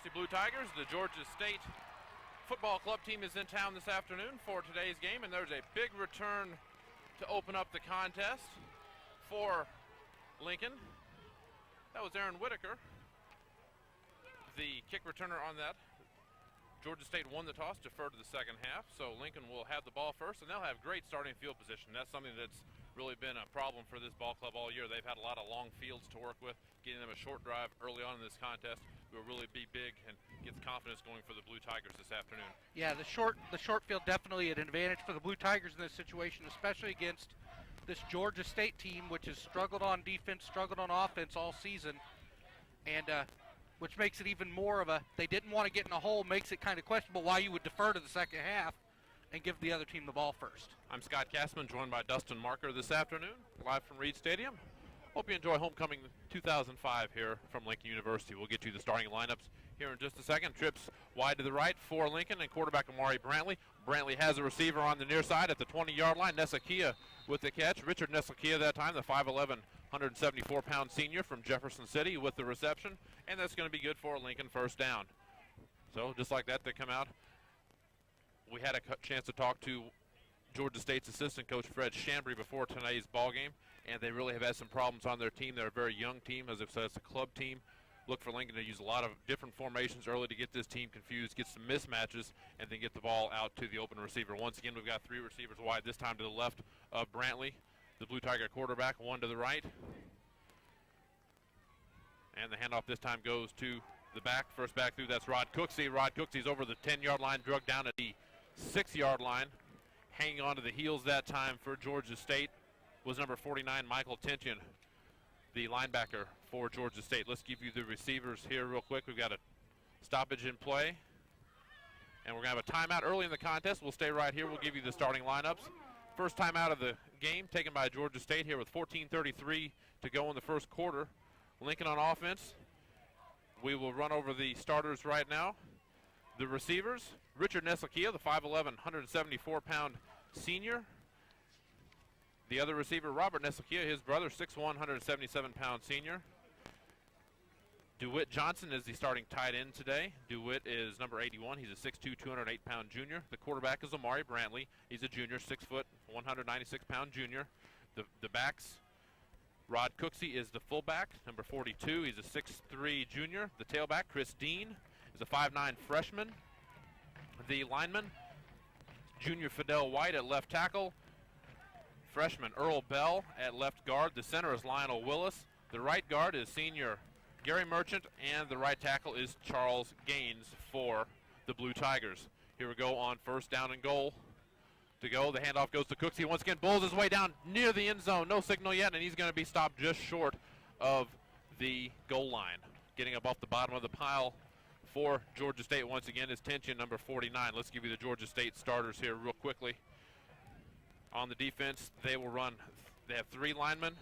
University Blue Tigers. The Georgia State football club team is in town this afternoon for today's game, and there's a big return to open up the contest for Lincoln. That was Aaron Whitaker, the kick returner on that. Georgia State won the toss, deferred to the second half, so Lincoln will have the ball first, and they'll have great starting field position. That's something that's really been a problem for this ball club all year. They've had a lot of long fields to work with. Getting them a short drive early on in this contest will really be big and gets confidence going for the Blue Tigers this afternoon. Yeah, the short field definitely an advantage for the Blue Tigers in this situation, especially against this Georgia State team, which has struggled on defense, struggled on offense all season, and which makes it even more of a, they didn't want to get in a hole, makes it kind of questionable why you would defer to the second half and give the other team the ball first. I'm Scott Castman, joined by Dustin Marker this afternoon, live from Reed Stadium. Hope you enjoy homecoming 2005 here from Lincoln University. We'll get you the starting lineups here in just a second. Trips wide to the right for Lincoln and quarterback Amari Brantley. Brantley has a receiver on the near side at the 20-yard line. Nesakia with the catch. Richard Nesakia that time, the 5'11", 174-pound senior from Jefferson City with the reception, and that's going to be good for Lincoln first down. So just like that, they come out. We had a chance to talk to Georgia State's assistant coach Fred Chambry before tonight's ball game, and they really have had some problems on their team. They're a very young team, as I've said, it's a club team. Look for Lincoln to use a lot of different formations early to get this team confused, get some mismatches, and then get the ball out to the open receiver. Once again, we've got three receivers wide, this time to the left of Brantley, the Blue Tiger quarterback, one to the right. And the handoff this time goes to the back. First back through, that's Rod Cooksey. Rod Cooksey's over the 10-yard line, drug down at the 6-yard line. Hanging on to the heels that time for Georgia State was number 49, Michael Tinchin, the linebacker for Georgia State. Let's give you the receivers here real quick. We've got a stoppage in play, and we're going to have a timeout early in the contest. We'll stay right here. We'll give you the starting lineups. First timeout of the game taken by Georgia State here with 14:33 to go in the first quarter. Lincoln on offense. We will run over the starters right now. The receivers, Richard Nesakia, the 5'11", 174-pound senior. The other receiver, Robert Nesakia, his brother, 6'1", 177-pound senior. DeWitt Johnson is the starting tight end today. DeWitt is number 81. He's a 6'2", 208-pound junior. The quarterback is Amari Brantley. He's a junior, 6 foot, 196-pound junior. The backs, Rod Cooksey is the fullback, number 42. He's a 6'3", junior. The tailback, Chris Dean, is a 5'9", freshman. The lineman, junior Fidel White at left tackle. Freshman Earl Bell at left guard. The center is Lionel Willis. The right guard is senior Gary Merchant, and the right tackle is Charles Gaines for the Blue Tigers. Here we go on first down and goal. To go, the handoff goes to Cooksey. Once again, bowls his way down near the end zone. No signal yet, and he's going to be stopped just short of the goal line. Getting up off the bottom of the pile for Georgia State once again is Tinchin, number 49. Let's give you the Georgia State starters here real quickly. On the defense, they will run. They have three linemen.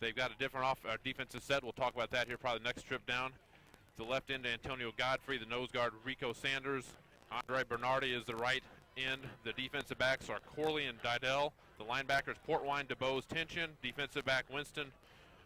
They've got a different defensive set. We'll talk about that here probably next trip down. The left end, Antonio Godfrey. The nose guard, Rico Sanders. Andre Bernardi is the right end. The defensive backs are Corley and Didell. The linebackers, Portwine, DeBose, Tinchin. Defensive back, Winston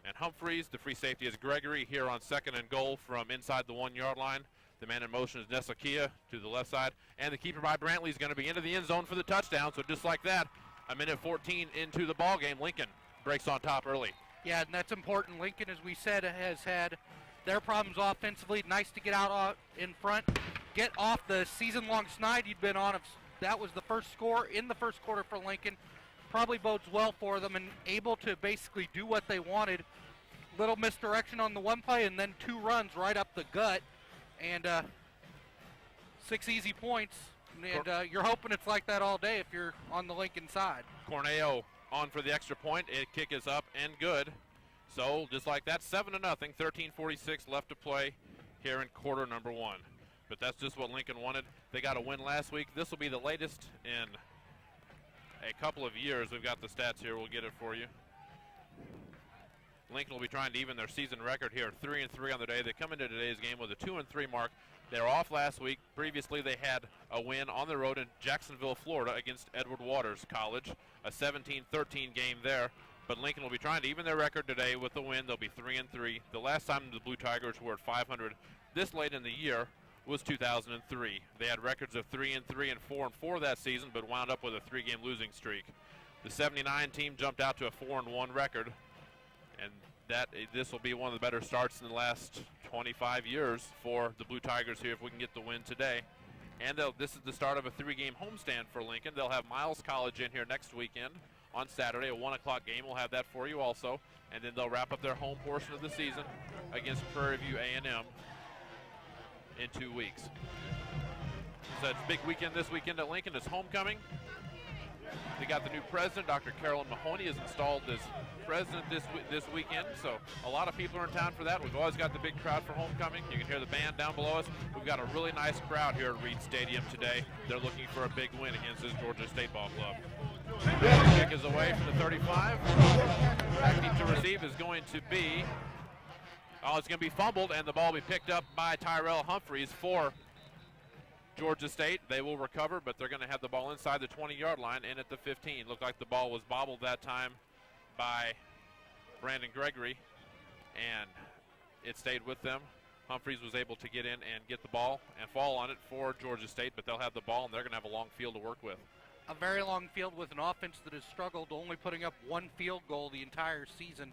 and Humphreys. The free safety is Gregory here on second and goal from inside the 1-yard line. The man in motion is Nesakia to the left side. And the keeper by Brantley is going to be into the end zone for the touchdown. So just like that, a minute 14 into the ball game, Lincoln breaks on top early. Yeah, and that's important. Lincoln, as we said, has had their problems offensively. Nice to get out in front, get off the season-long snide you'd been on. That was the first score in the first quarter for Lincoln. Probably bodes well for them and able to basically do what they wanted. Little misdirection on the one play and then 2 runs right up the gut. And 6 easy points. And you're hoping it's like that all day if you're on the Lincoln side. Corneo on for the extra point. Kick is up and good. So just like that, 7-0, 13:46 left to play here in quarter number 1. But that's just what Lincoln wanted. They got a win last week. This will be the latest in a couple of years. We've got the stats here. We'll get it for you. Lincoln will be trying to even their season record here, 3-3 on the day. They come into today's game with a 2-3 mark. They were off last week. Previously, they had a win on the road in Jacksonville, Florida against Edward Waters College, a 17-13 game there. But Lincoln will be trying to even their record today with the win. They'll be 3-3. The last time the Blue Tigers were at 500 this late in the year was 2003. They had records of 3-3 and 4-4 that season, but wound up with a 3-game losing streak. The 79 team jumped out to a 4-1 record, and this will be one of the better starts in the last 25 years for the Blue Tigers here if we can get the win today. And this is the start of a 3-game homestand for Lincoln. They'll have Miles College in here next weekend on Saturday, a 1 o'clock game. We'll have that for you also. And then they'll wrap up their home portion of the season against Prairie View A&M in 2 weeks. So it's a big weekend this weekend at Lincoln. It's homecoming. They got the new president, Dr. Carolyn Mahoney, is installed as president this weekend. So a lot of people are in town for that. We've always got the big crowd for homecoming. You can hear the band down below us. We've got a really nice crowd here at Reed Stadium today. They're looking for a big win against this Georgia State ball club. Kick is away from the 35. Back deep to receive is going to be, it's going to be fumbled, and the ball will be picked up by Tyrell Humphreys for Georgia State. They will recover, but they're going to have the ball inside the 20-yard line and at the 15. Looked like the ball was bobbled that time by Brandon Gregory, and it stayed with them. Humphreys was able to get in and get the ball and fall on it for Georgia State, but they'll have the ball, and they're going to have a long field to work with. A very long field with an offense that has struggled, only putting up 1 field goal the entire season.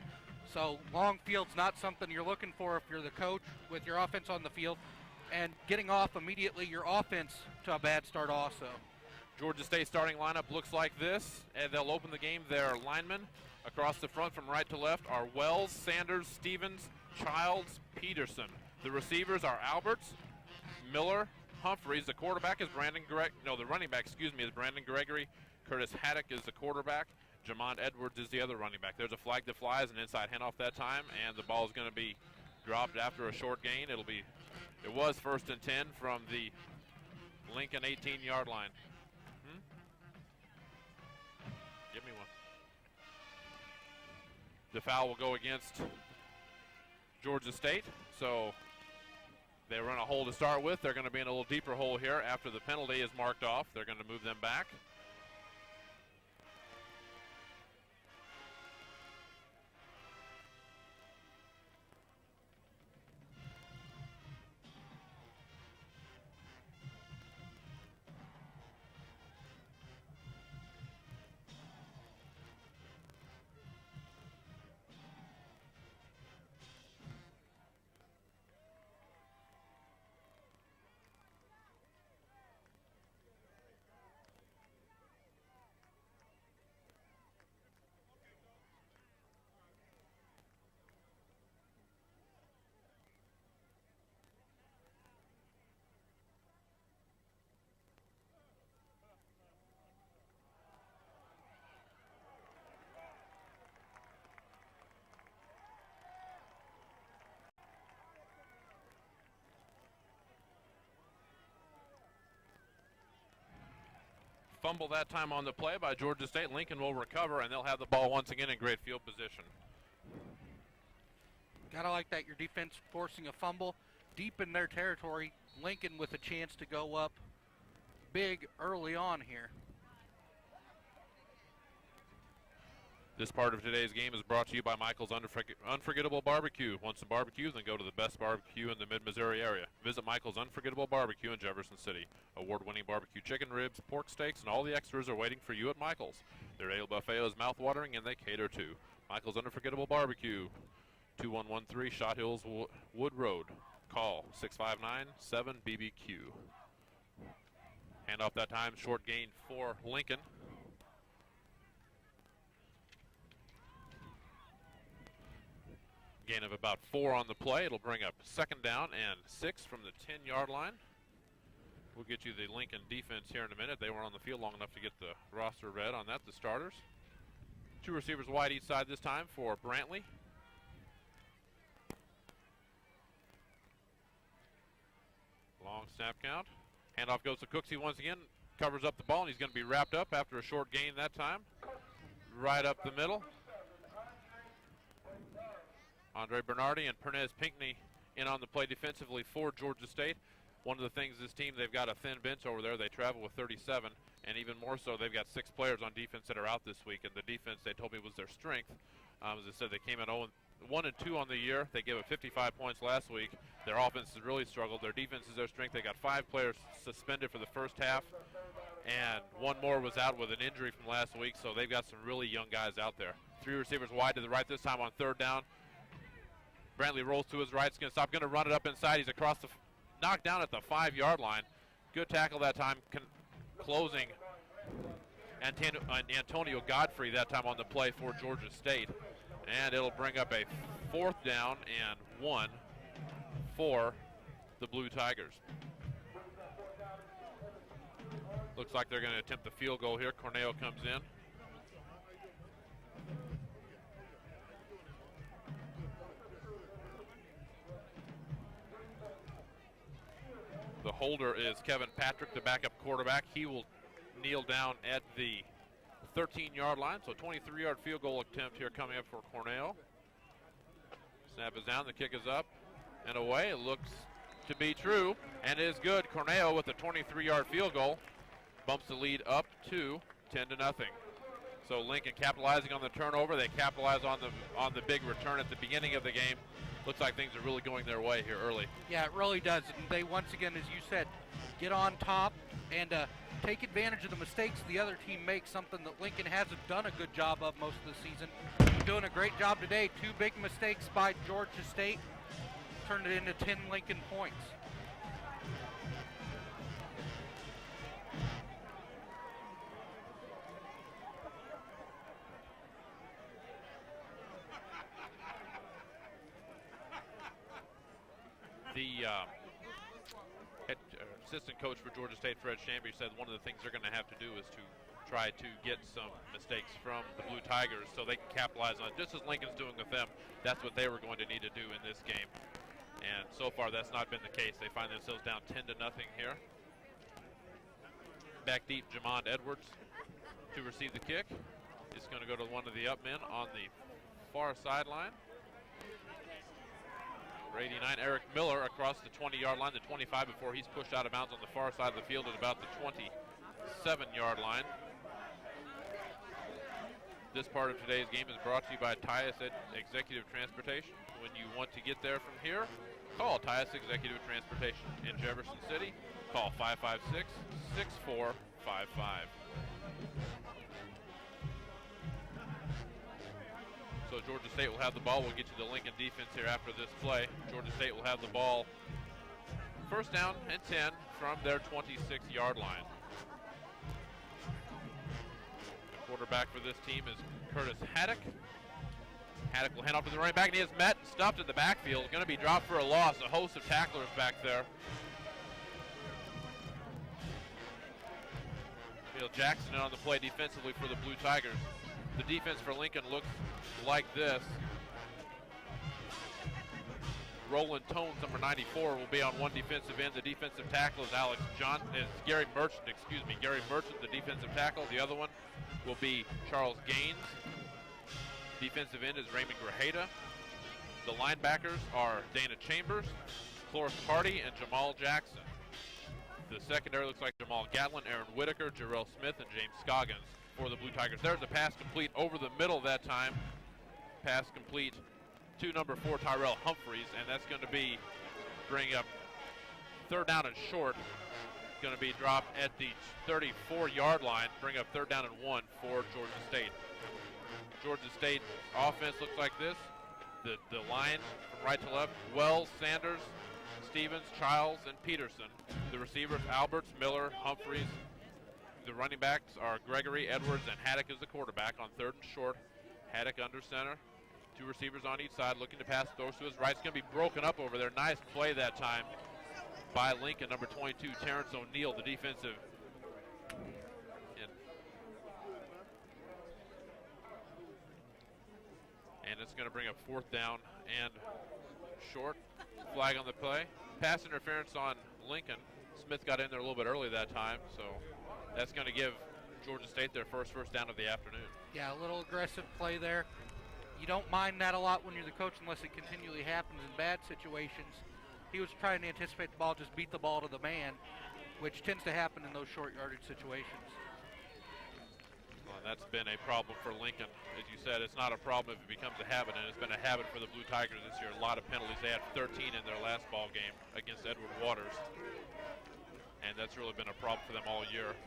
So long field's not something you're looking for if you're the coach with your offense on the field. And getting off immediately your offense to a bad start also. Georgia State starting lineup looks like this, and they'll open the game. Their linemen across the front from right to left are Wells, Sanders, Stevens, Childs, Peterson. The receivers are Alberts, Miller, Humphreys. The quarterback is the running back, is Brandon Gregory. Curtis Haddock is the quarterback. Jamont Edwards is the other running back. There's a flag that flies, an inside handoff that time, and the ball is going to be dropped after a short gain. It was 1st and 10 from the Lincoln 18-yard line. Give me one. The foul will go against Georgia State. So they run a hole to start with. They're going to be in a little deeper hole here after the penalty is marked off. They're going to move them back. Fumble that time on the play by Georgia State. Lincoln will recover, and they'll have the ball once again in great field position. Gotta like that, your defense forcing a fumble deep in their territory. Lincoln with a chance to go up big early on here. This part of today's game is brought to you by Michael's Unforgettable Barbecue. Want some barbecue? Then go to the best barbecue in the mid-Missouri area. Visit Michael's Unforgettable Barbecue in Jefferson City. Award-winning barbecue chicken ribs, pork steaks, and all the extras are waiting for you at Michael's. Their ale buffet is mouth-watering, and they cater too. Michael's Unforgettable Barbecue, 2113 Shot Hills Wood Road. Call 659-7BBQ. Hand off that time, short gain for Lincoln. Gain of about 4 on the play. It'll bring up 2nd down and 6 from the 10-yard line. We'll get you the Lincoln defense here in a minute. They weren't on the field long enough to get the roster read on that, the starters. 2 receivers wide each side this time for Brantley. Long snap count. Handoff goes to Cooksey once again. Covers up the ball, and he's going to be wrapped up after a short gain that time. Right up the middle. Andre Bernardi and Pernez Pinckney in on the play defensively for Georgia State. One of the things this team, they've got a thin bench over there. They travel with 37, and even more so, they've got 6 players on defense that are out this week, and the defense, they told me, was their strength. As I said, they came in 1-2 on the year. They gave up 55 points last week. Their offense has really struggled. Their defense is their strength. They got 5 players suspended for the first half, and one more was out with an injury from last week, so they've got some really young guys out there. 3 receivers wide to the right this time on third down. Brantley rolls to his right. It's going to stop. Going to run it up inside. He's across the knocked down at the 5-yard line. Good tackle that time, closing Antonio Godfrey that time on the play for Georgia State. And it'll bring up a 4th down and 1 for the Blue Tigers. Looks like they're going to attempt the field goal here. Corneo comes in. The holder is Kevin Patrick, the backup quarterback. He will kneel down at the 13-yard line, so 23-yard field goal attempt here coming up for Cornell. Snap is down, the kick is up and away. It looks to be true and is good. Cornell with a 23-yard field goal bumps the lead up to 10-0. So Lincoln capitalizing on the turnover. They capitalize on the big return at the beginning of the game. Looks like things are really going their way here early. Yeah, it really does. And they, once again, as you said, get on top and take advantage of the mistakes the other team makes, something that Lincoln hasn't done a good job of most of the season. Doing a great job today. 2 big mistakes by Georgia State. Turned it into 10 Lincoln points. The assistant coach for Georgia State, Fred Chambers, said one of the things they're going to have to do is to try to get some mistakes from the Blue Tigers so they can capitalize on it. Just as Lincoln's doing with them, that's what they were going to need to do in this game. And so far, that's not been the case. They find themselves down 10-0 here. Back deep, Jamond Edwards to receive the kick. It's going to go to one of the up men on the far sideline. For 89, Eric Miller across the 20-yard line, the 25 before he's pushed out of bounds on the far side of the field at about the 27-yard line. This part of today's game is brought to you by Tyus Executive Transportation. When you want to get there from here, call Tyus Executive Transportation. In Jefferson City, call 556-6455. So Georgia State will have the ball. We'll get you the Lincoln defense here after this play. Georgia State will have the ball 1st down and 10 from their 26-yard line. Quarterback for this team is Curtis Haddock. Haddock will hand off to the running back, and he is met and stuffed in the backfield. Going to be dropped for a loss. A host of tacklers back there. Bill Jackson on the play defensively for the Blue Tigers. The defense for Lincoln looks like this. Roland Tones, number 94, will be on one defensive end. The defensive tackle is Gary Merchant, Gary Merchant, the defensive tackle. The other one will be Charles Gaines. Defensive end is Raymond Grajeda. The linebackers are Dana Chambers, Cloris Hardy, and Jamal Jackson. The secondary looks like Jamal Gatlin, Aaron Whitaker, Jarrell Smith, and James Scoggins for the Blue Tigers. There's a pass complete over the middle that time. Pass complete to number 4, Tyrell Humphreys, and that's going to bring up 3rd down and short. Going to be dropped at the 34-yard line, bring up 3rd down and 1 for Georgia State. Georgia State offense looks like this. The line from right to left, Wells, Sanders, Stevens, Childs, and Peterson. The receivers, Alberts, Miller, Humphreys. The running backs are Gregory, Edwards, and Haddock is the quarterback on 3rd and short. Haddock under center. 2 receivers on each side looking to pass. Throws to his right. It's going to be broken up over there. Nice play that time by Lincoln, number 22, Terrence O'Neill, the defensive end. And it's going to bring up 4th down and short. Flag on the play. Pass interference on Lincoln. Smith got in there a little bit early that time, so that's going to give Georgia State their first down of the afternoon. Yeah, a little aggressive play there. You don't mind that a lot when you're the coach unless it continually happens in bad situations. He was trying to anticipate the ball, just beat the ball to the man, which tends to happen in those short yardage situations. Well, and that's been a problem for Lincoln. As you said, it's not a problem if it becomes a habit, and it's been a habit for the Blue Tigers this year. A lot of penalties. They had 13 in their last ball game against Edward Waters, and that's really been a problem for them all year.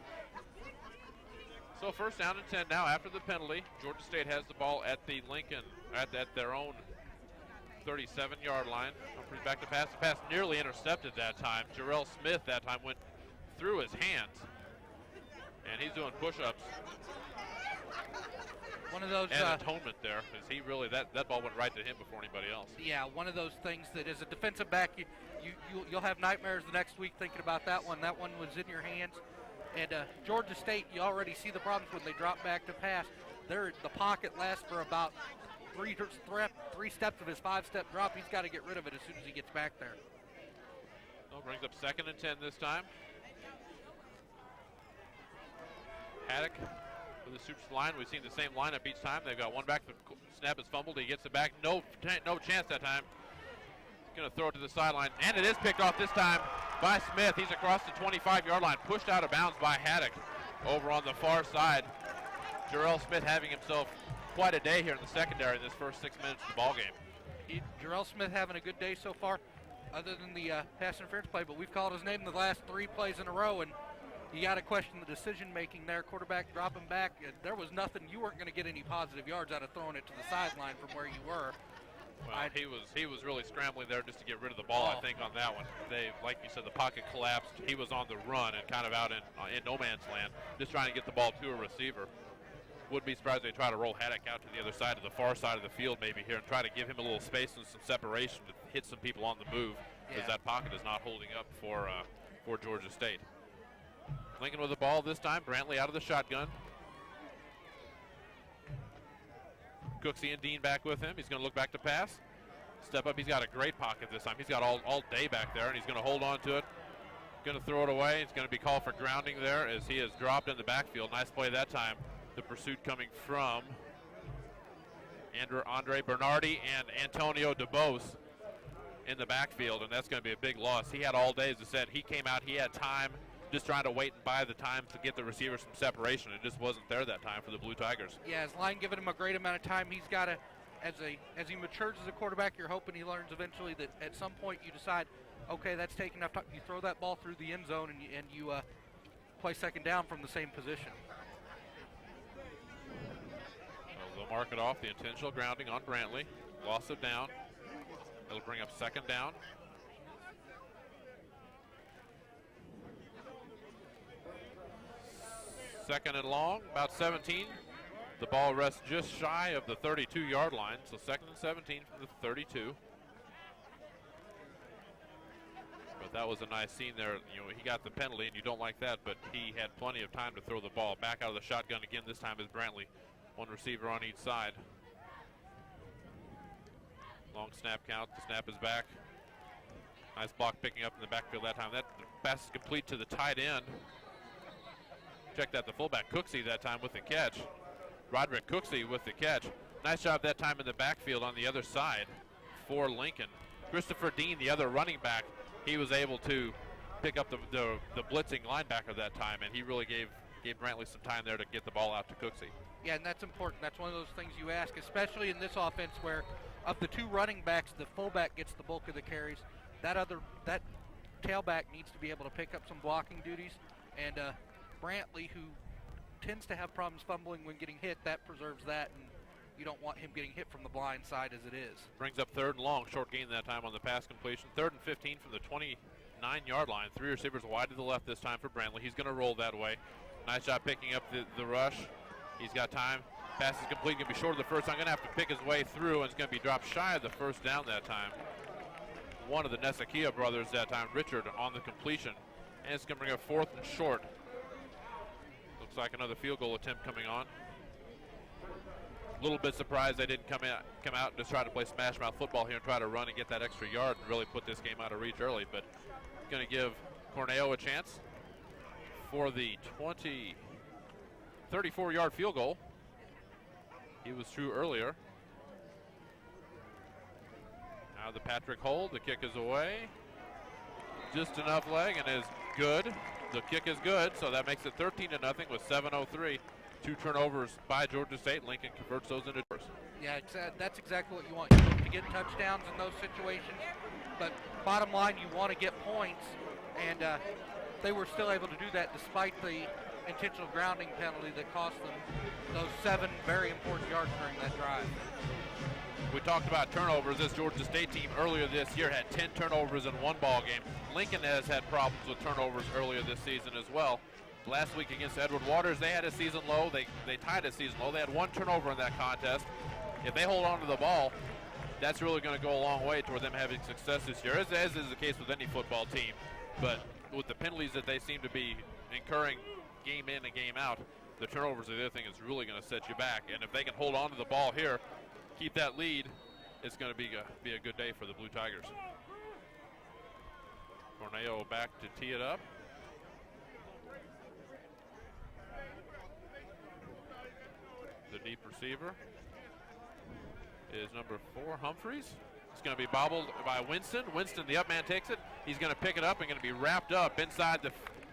So first down and 10 now after the penalty. Georgia State has the ball at the Lincoln, at their own 37-yard line. Humphreys back to pass. The pass nearly intercepted that time. Jarrell Smith that time went through his hands, and he's doing push-ups. One of those atonement there, because he really that ball went right to him before anybody else. Yeah, one of those things that as a defensive back, you'll have nightmares the next week thinking about that one. That one was in your hands. And Georgia State, you already see the problems when they drop back to pass. The pocket lasts for about three steps of his 5-step drop. He's got to get rid of it as soon as he gets back there. So brings up 2nd and 10 this time. Haddock with the Supes line. We've seen the same lineup each time. They've got one back. The snap is fumbled. He gets it back. No chance that time. Going to throw it to the sideline, and it is picked off this time by Smith. He's across the 25-yard line, pushed out of bounds by Haddock over on the far side. Jarrell Smith having himself quite a day here in the secondary in this first 6 minutes of the ball game. Jarrell Smith having a good day so far, other than the pass interference play, but we've called his name the last 3 plays in a row, and you got to question the decision-making there. Quarterback dropping back. There was nothing. You weren't going to get any positive yards out of throwing it to the sideline from where you were. Well, he was really scrambling there just to get rid of the ball, I think, on that one. Like you said, the pocket collapsed. He was on the run and kind of out in no man's land, just trying to get the ball to a receiver. Wouldn't be surprised if they try to roll Haddock out to the other side, to the far side of the field maybe here, and try to give him a little space and some separation to hit some people on the move, because that pocket is not holding up for Georgia State. Lincoln with the ball this time. Brantley out of the shotgun. Cooksey and Dean back with him. He's going to look back to pass. Step up. He's got a great pocket this time. He's got all day back there, and he's going to hold on to it. Going to throw it away. It's going to be called for grounding there as he is dropped in the backfield. Nice play that time. The pursuit coming from Andre Bernardi and Antonio DeBose in the backfield, and that's going to be a big loss. He had all day, as I said. He came out. He had time, just trying to wait and buy the time to get the receivers some separation. It just wasn't there that time for the Blue Tigers. Yeah, his line giving him a great amount of time. He's got to, as he matures as a quarterback, you're hoping he learns eventually that at some point you decide, okay, that's taking enough time. You throw that ball through the end zone and you play second down from the same position. So they'll mark it off, the intentional grounding on Brantley. Loss of down. It'll bring up 2nd down. Second and long, about 17. The ball rests just shy of the 32-yard line, so 2nd and 17 from the 32. But that was a nice scene there. You know, he got the penalty, and you don't like that, but he had plenty of time to throw the ball. Back out of the shotgun again, this time is Brantley. One receiver on each side. Long snap count. The snap is back. Nice block picking up in the backfield that time. That pass is complete to the tight end. Check that, the fullback Cooksey that time with the catch. Roderick Cooksey with the catch. Nice job that time in the backfield on the other side for Lincoln. Christopher Dean, the other running back, he was able to pick up the blitzing linebacker that time, and he really gave Brantley some time there to get the ball out to Cooksey. Yeah, and that's important. That's one of those things you ask, especially in this offense where of the 2 running backs, the fullback gets the bulk of the carries. That tailback needs to be able to pick up some blocking duties, and Brantley, who tends to have problems fumbling when getting hit, that preserves that, and you don't want him getting hit from the blind side as it is. Brings up 3rd and long, short gain that time on the pass completion. 3rd and 15 from the 29-yard line. 3 receivers wide to the left this time for Brantley. He's going to roll that way. Nice job picking up the rush. He's got time. Pass is complete. Going to be short of the first. I'm going to have to pick his way through, and it's going to be dropped shy of the first down that time. One of the Nesakia brothers that time, Richard, on the completion. And it's going to bring up 4th and short. Looks like another field goal attempt coming on. A little bit surprised they didn't come out and just try to play smash mouth football here and try to run and get that extra yard and really put this game out of reach early. But going to give Corneo a chance for the 34-yard field goal. He was true earlier. Now the Patrick hold. The kick is away. Just enough leg and is good. The kick is good, so that makes it 13-0 with 7:03 2 turnovers by Georgia State. Lincoln converts those into doors. Yeah, that's exactly what you want. You look to get touchdowns in those situations, but bottom line, you want to get points, and they were still able to do that despite the intentional grounding penalty that cost them those 7 very important yards during that drive. We talked about turnovers. This Georgia State team earlier this year had 10 turnovers in one ball game. Lincoln has had problems with turnovers earlier this season as well. Last week against Edward Waters, they had a season low. They tied a season low. They had 1 turnover in that contest. If they hold on to the ball, that's really going to go a long way toward them having success this year, as is the case with any football team. But with the penalties that they seem to be incurring game in and game out, the turnovers are the other thing that's really going to set you back. And if they can hold on to the ball here, keep that lead, it's going to be a good day for the Blue Tigers. Corneo back to tee it up. The deep receiver is number 4, Humphreys. It's going to be bobbled by Winston. Winston, the up man, takes it. He's going to pick it up and going to be wrapped up inside the,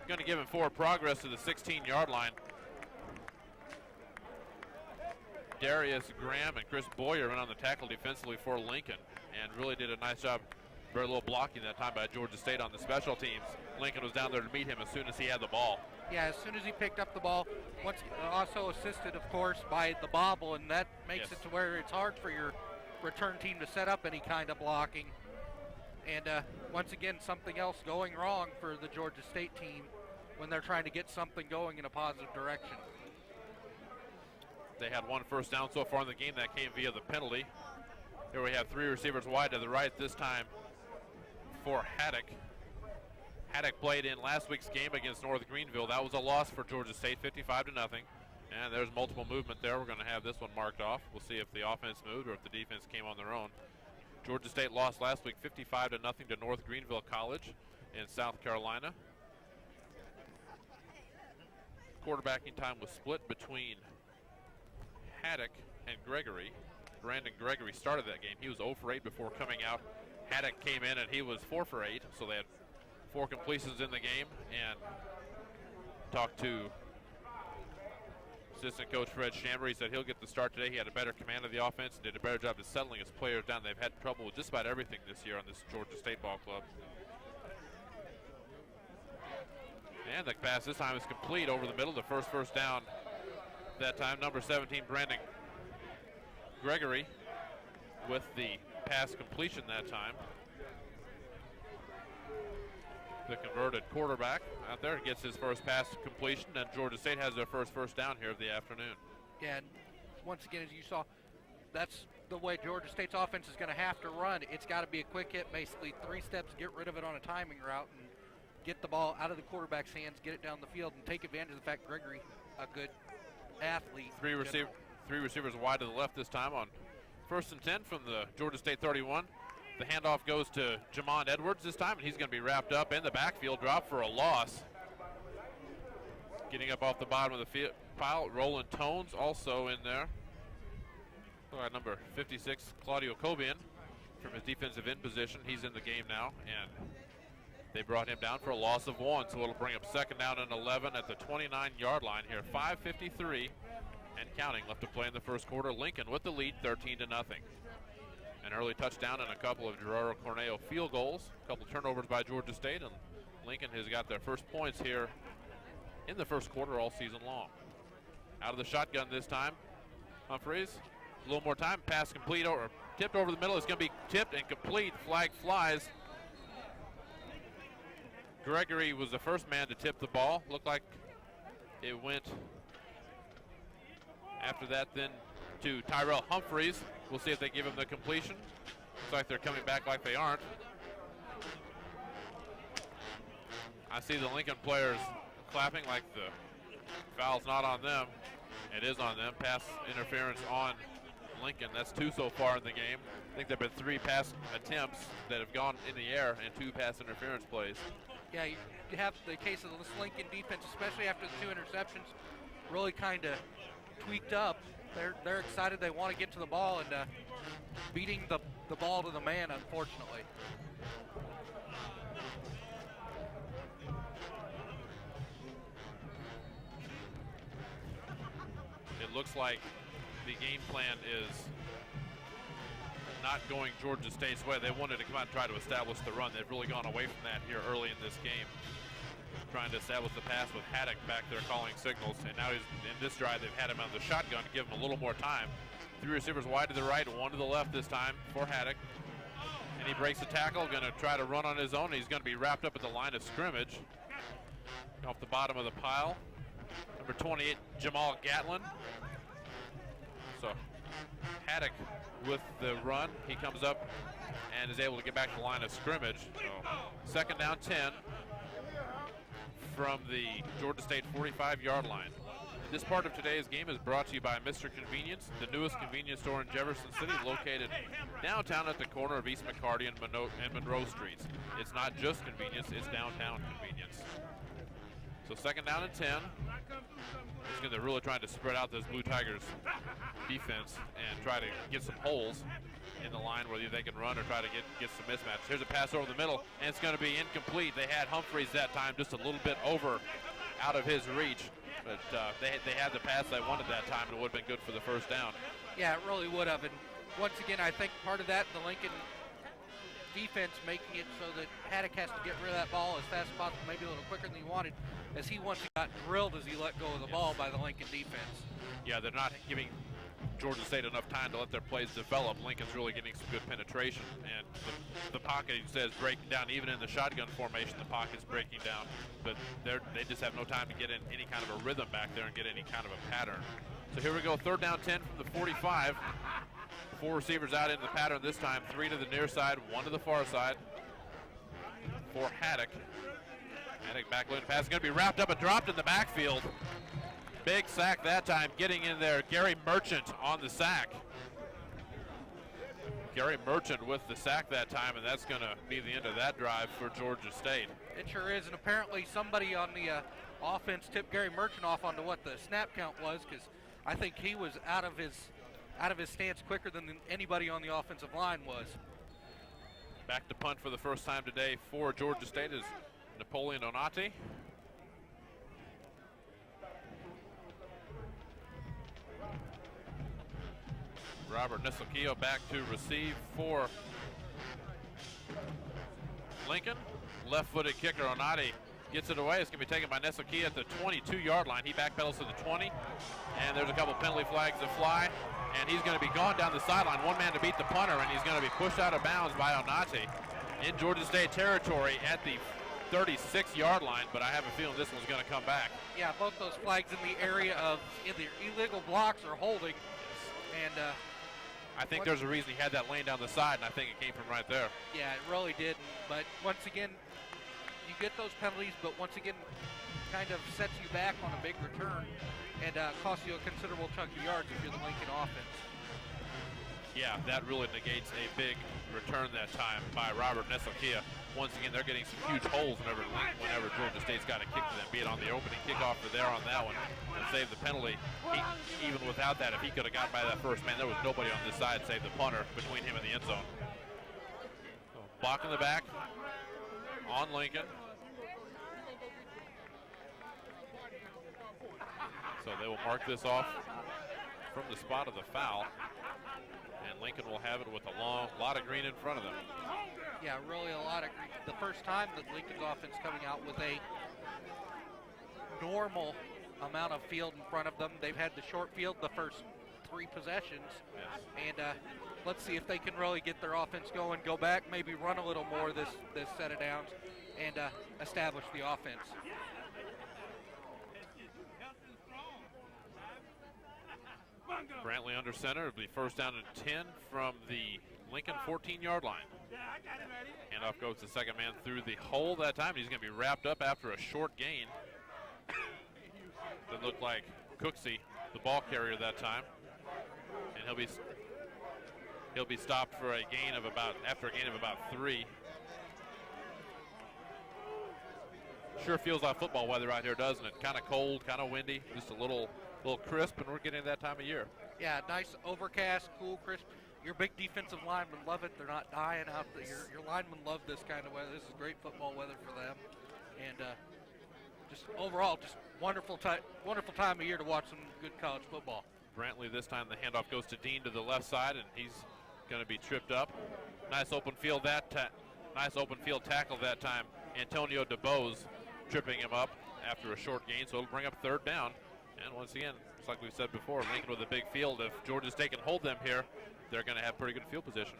going to give him forward progress to the 16-yard line. Darius Graham and Chris Boyer went on the tackle defensively for Lincoln and really did a nice job. Very little blocking that time by Georgia State on the special teams. Lincoln was down there to meet him as soon as he had the ball. Yeah, as soon as he picked up the ball, also assisted, of course, by the bobble, and that makes it to where it's hard for your return team to set up any kind of blocking. And once again, something else going wrong for the Georgia State team when they're trying to get something going in a positive direction. They had 1 first down so far in the game that came via the penalty. Here we have 3 receivers wide to the right this time for Haddock. Haddock played in last week's game against North Greenville. That was a loss for Georgia State, 55-0. And there's multiple movement there. We're going to have this one marked off. We'll see if the offense moved or if the defense came on their own. Georgia State lost last week 55-0 to North Greenville College in South Carolina. Quarterbacking time was split between Haddock and Gregory. Brandon Gregory started that game. He was 0 for 8 before coming out. Haddock came in and he was 4 for 8, so they had 4 completions in the game. And talked to assistant coach Fred Chambers. He said he'll get the start today. He had a better command of the offense and did a better job of settling his players down. They've had trouble with just about everything this year on this Georgia State ball club. And the pass this time is complete over the middle. The first down that time. Number 17, Brandon Gregory with the pass completion that time. The converted quarterback out there gets his first pass completion, and Georgia State has their first down here of the afternoon. Yeah, and once again, as you saw, that's the way Georgia State's offense is going to have to run. It's got to be a quick hit, basically 3 steps, get rid of it on a timing route, and get the ball out of the quarterback's hands, get it down the field, and take advantage of the fact Gregory, a good athlete. Three receivers wide to the left this time on 1st and 10 from the Georgia State 31. The handoff goes to Jamond Edwards this time, and he's going to be wrapped up in the backfield, drop for a loss. Getting up off the bottom of the field pile, Roland Tones also in there. Number 56, Claudio Cobian from his defensive end position. He's in the game now, and they brought him down for a loss of 1, so it'll bring up 2nd down and 11 at the 29-yard line here. 5:53 and counting left to play in the first quarter. Lincoln with the lead, 13-0. An early touchdown and a couple of Gerardo Corneo field goals. A couple turnovers by Georgia State, and Lincoln has got their first points here in the first quarter all season long. Out of the shotgun this time, Humphreys. A little more time, pass complete or tipped over the middle. It's going to be tipped and complete. Flag flies. Gregory was the first man to tip the ball. Looked like it went after that then to Tyrell Humphreys. We'll see if they give him the completion. Looks like they're coming back like they aren't. I see the Lincoln players clapping like the foul's not on them. It is on them. Pass interference on Lincoln. That's 2 so far in the game. I think there have been 3 pass attempts that have gone in the air and 2 pass interference plays. Yeah, you have the case of this Lincoln defense, especially after the 2 interceptions, really kind of tweaked up. They're excited. They want to get to the ball, and beating the ball to the man, unfortunately. it looks like the game plan is not going Georgia State's way. They wanted to come out and try to establish the run. They've really gone away from that here early in this game, trying to establish the pass with Haddock back there calling signals. And now he's in this drive, they've had him on the shotgun to give him a little more time. 3 receivers wide to the right, 1 to the left this time for Haddock. And he breaks the tackle, going to try to run on his own. He's going to be wrapped up at the line of scrimmage. Off the bottom of the pile, number 28, Jamal Gatlin. So Haddock with the run. He comes up and is able to get back to the line of scrimmage. So 2nd down 10 from the Georgia State 45-yard line. This part of today's game is brought to you by Mr. Convenience, the newest convenience store in Jefferson City, located downtown at the corner of East McCarty and Monroe Streets. It's not just convenience, it's downtown convenience. So 2nd down and 10. He's going to really try to spread out this Blue Tigers defense and try to get some holes in the line where they can run or try to get some mismatch. Here's a pass over the middle, and it's going to be incomplete. They had Humphreys that time just a little bit over out of his reach. But they had the pass they wanted that time, and it would have been good for the 1st down. Yeah, it really would have. And once again, I think part of that, the Lincoln defense making it so that Haddock has to get rid of that ball as fast as possible, maybe a little quicker than he wanted, as he once got drilled as he let go of the ball by the Lincoln defense. Yeah, they're not giving Georgia State enough time to let their plays develop. Lincoln's really getting some good penetration, and the pocket, he says, breaking down. Even in the shotgun formation, the pocket's breaking down, but they just have no time to get in any kind of a rhythm back there and get any kind of a pattern. So here we go, 3rd down 10 from the 45. 4 receivers out in the pattern this time, 3 to the near side, 1 to the far side for Haddock. Haddock back lane pass is going to be wrapped up and dropped in the backfield. Big sack that time, getting in there. Gary Merchant on the sack. Gary Merchant with the sack that time, and that's going to be the end of that drive for Georgia State. It sure is, and apparently somebody on the offense tipped Gary Merchant off onto what the snap count was, because I think he was out of his stance quicker than anybody on the offensive line was. Back to punt for the first time today for Georgia State is Napoleon Onati. Robert Nisolkio back to receive for Lincoln. Left-footed kicker Onati gets it away. It's going to be taken by Nisolkio at the 22-yard line. He backpedals to the 20, and there's a couple penalty flags that fly, and he's going to be gone down the sideline. One man to beat the punter, and he's going to be pushed out of bounds by Onati in Georgia State territory at the 36-yard line, but I have a feeling this one's going to come back. Yeah, both those flags in the area of either illegal blocks or holding, and I think there's a reason he had that lane down the side, and I think it came from right there. yeah, it really did. But once again, you get those penalties, but once again, kind of sets you back on a big return and costs you a considerable chunk of yards if you're the Lincoln offense. Yeah, that really negates a big return that time by Robert Nisolkio. Once again, they're getting some huge holes whenever Georgia State's got a kick to them, be it on the opening kickoff or there on that one, and save the penalty. Even without that, if he could have gotten by that first man, there was nobody on this side save the punter between him and the end zone. So, block in the back on Lincoln. So they will mark this off from the spot of the foul, and Lincoln will have it with a lot of green in front of them. Yeah, really a lot of the first time that Lincoln's offense coming out with a normal amount of field in front of them. They've had the short field the first 3 possessions, yes. and let's see if they can really get their offense going, go back, maybe run a little more this set of downs, and establish the offense. Brantley under center. It'll be 1st down and 10 from the Lincoln 14-yard line. Handoff goes to second man through the hole that time. He's going to be wrapped up after a short gain. It looked like Cooksey, the ball carrier that time, and he'll be stopped for a gain of about 3. Sure feels like football weather out here, doesn't it? Kind of cold, kind of windy, just a little crisp, and we're getting that time of year. Yeah, nice overcast, cool, crisp. Your big defensive linemen love it. They're not dying out. Your linemen love this kind of weather. This is great football weather for them, and just overall, just wonderful time of year to watch some good college football. Brantley this time, the handoff goes to Dean to the left side, and he's going to be tripped up. Nice open field tackle that time. Antonio DeBose tripping him up after a short gain, so it'll bring up third down. And once again, it's like we've said before, Lincoln with a big field. If Georgia State can hold them here, they're going to have pretty good field position.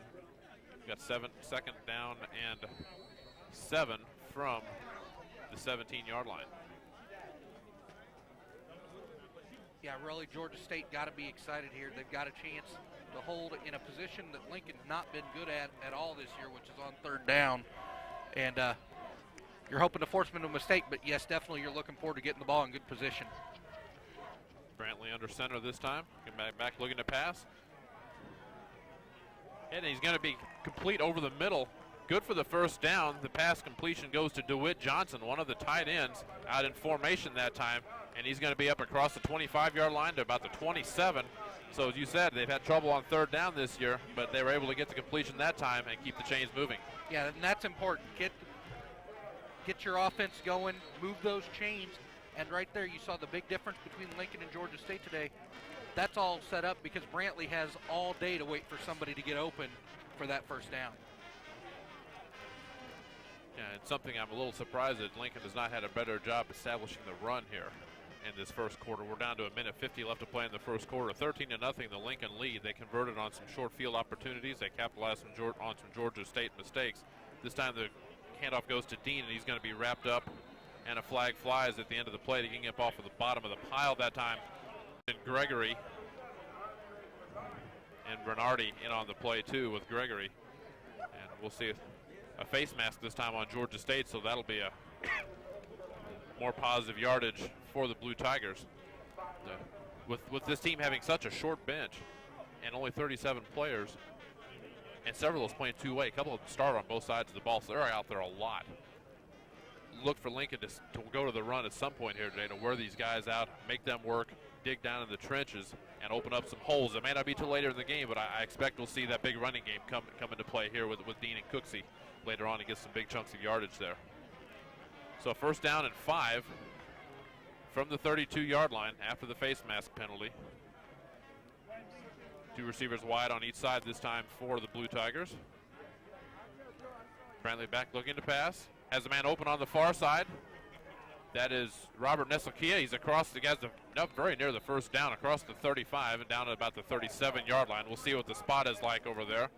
We've got second down and 7 from the 17-yard line. Yeah, really, Georgia State got to be excited here. They've got a chance to hold in a position that Lincoln's not been good at all this year, which is on third down. And you're hoping to force them into a mistake, but yes, definitely you're looking forward to getting the ball in good position. Brantley under center this time. Back looking to pass. And he's going to be complete over the middle. Good for the first down. The pass completion goes to DeWitt Johnson, one of the tight ends, out in formation that time. And he's going to be up across the 25-yard line to about the 27. So as you said, they've had trouble on third down this year, but they were able to get the completion that time and keep the chains moving. Yeah, and that's important. Get your offense going, move those chains, and right there you saw the big difference between Lincoln and Georgia State today. That's all set up because Brantley has all day to wait for somebody to get open for that first down. Yeah, it's something I'm a little surprised that Lincoln has not had a better job establishing the run here in this first quarter. We're down to a minute 50 left to play in the first quarter. 13-0, the Lincoln lead. They converted on some short field opportunities. They capitalized on some Georgia State mistakes. This time the handoff goes to Dean, and he's going to be wrapped up, and a flag flies at the end of the play to get up off of the bottom of the pile that time. And Gregory and Bernardi in on the play too with Gregory. And we'll see a face mask this time on Georgia State, so that'll be a more positive yardage for the Blue Tigers. With this team having such a short bench and only 37 players, and several of those playing two-way, a couple of them start on both sides of the ball, so they're out there a lot. Look for Lincoln to go to the run at some point here today, to wear these guys out, make them work, dig down in the trenches, and open up some holes. It may not be till later in the game, but I expect we'll see that big running game come into play here with Dean and Cooksey later on to get some big chunks of yardage there. So first down and 5 from the 32-yard line after the face mask penalty. Two receivers wide on each side this time for the Blue Tigers. Brantley back looking to pass. Has a man open on the far side. That is Robert Neselkia. He's across the guys very near the first down, across the 35 and down at about the 37-yard line. We'll see what the spot is like over there.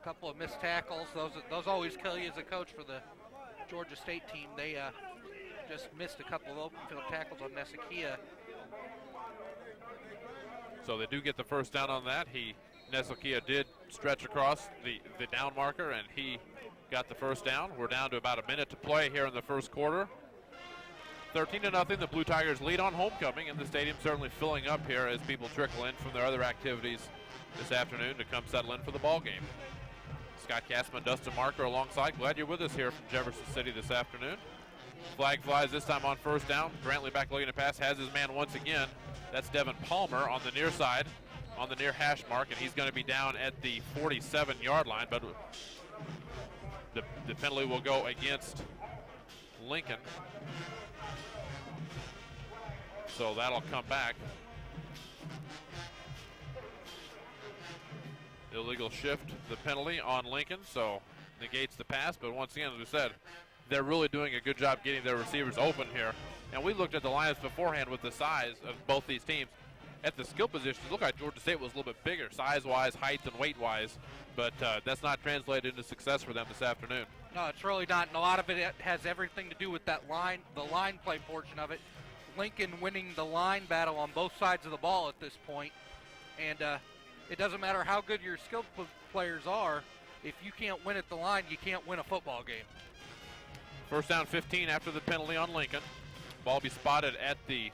A couple of missed tackles. Those always kill you as a coach for the Georgia State team. They just missed a couple of open field tackles on Neselkia. So they do get the first down on that. Neselkia did stretch across the down marker, and he got the first down. We're down to about a minute to play here in the first quarter. 13-0, the Blue Tigers lead on homecoming, and the stadium certainly filling up here as people trickle in from their other activities this afternoon to come settle in for the ball game. Scott Castman, Dustin Marker alongside. Glad you're with us here from Jefferson City this afternoon. Flag flies this time on first down. Brantley back looking to pass, has his man once again. That's Devin Palmer on the near side, on the near hash mark, and he's going to be down at the 47-yard line, but the penalty will go against Lincoln. So that'll come back. Illegal shift, the penalty on Lincoln, so negates the pass. But once again, as we said, they're really doing a good job getting their receivers open here. And we looked at the Lions beforehand with the size of both these teams. At the skill positions, it looked like Georgia State was a little bit bigger, size-wise, height and weight-wise. But that's not translated into success for them this afternoon. No, it's really not, and a lot of it has everything to do with that line, the line play portion of it. Lincoln winning the line battle on both sides of the ball at this point. And it doesn't matter how good your skilled players are. If you can't win at the line, you can't win a football game. First down 15 after the penalty on Lincoln. Ball be spotted at the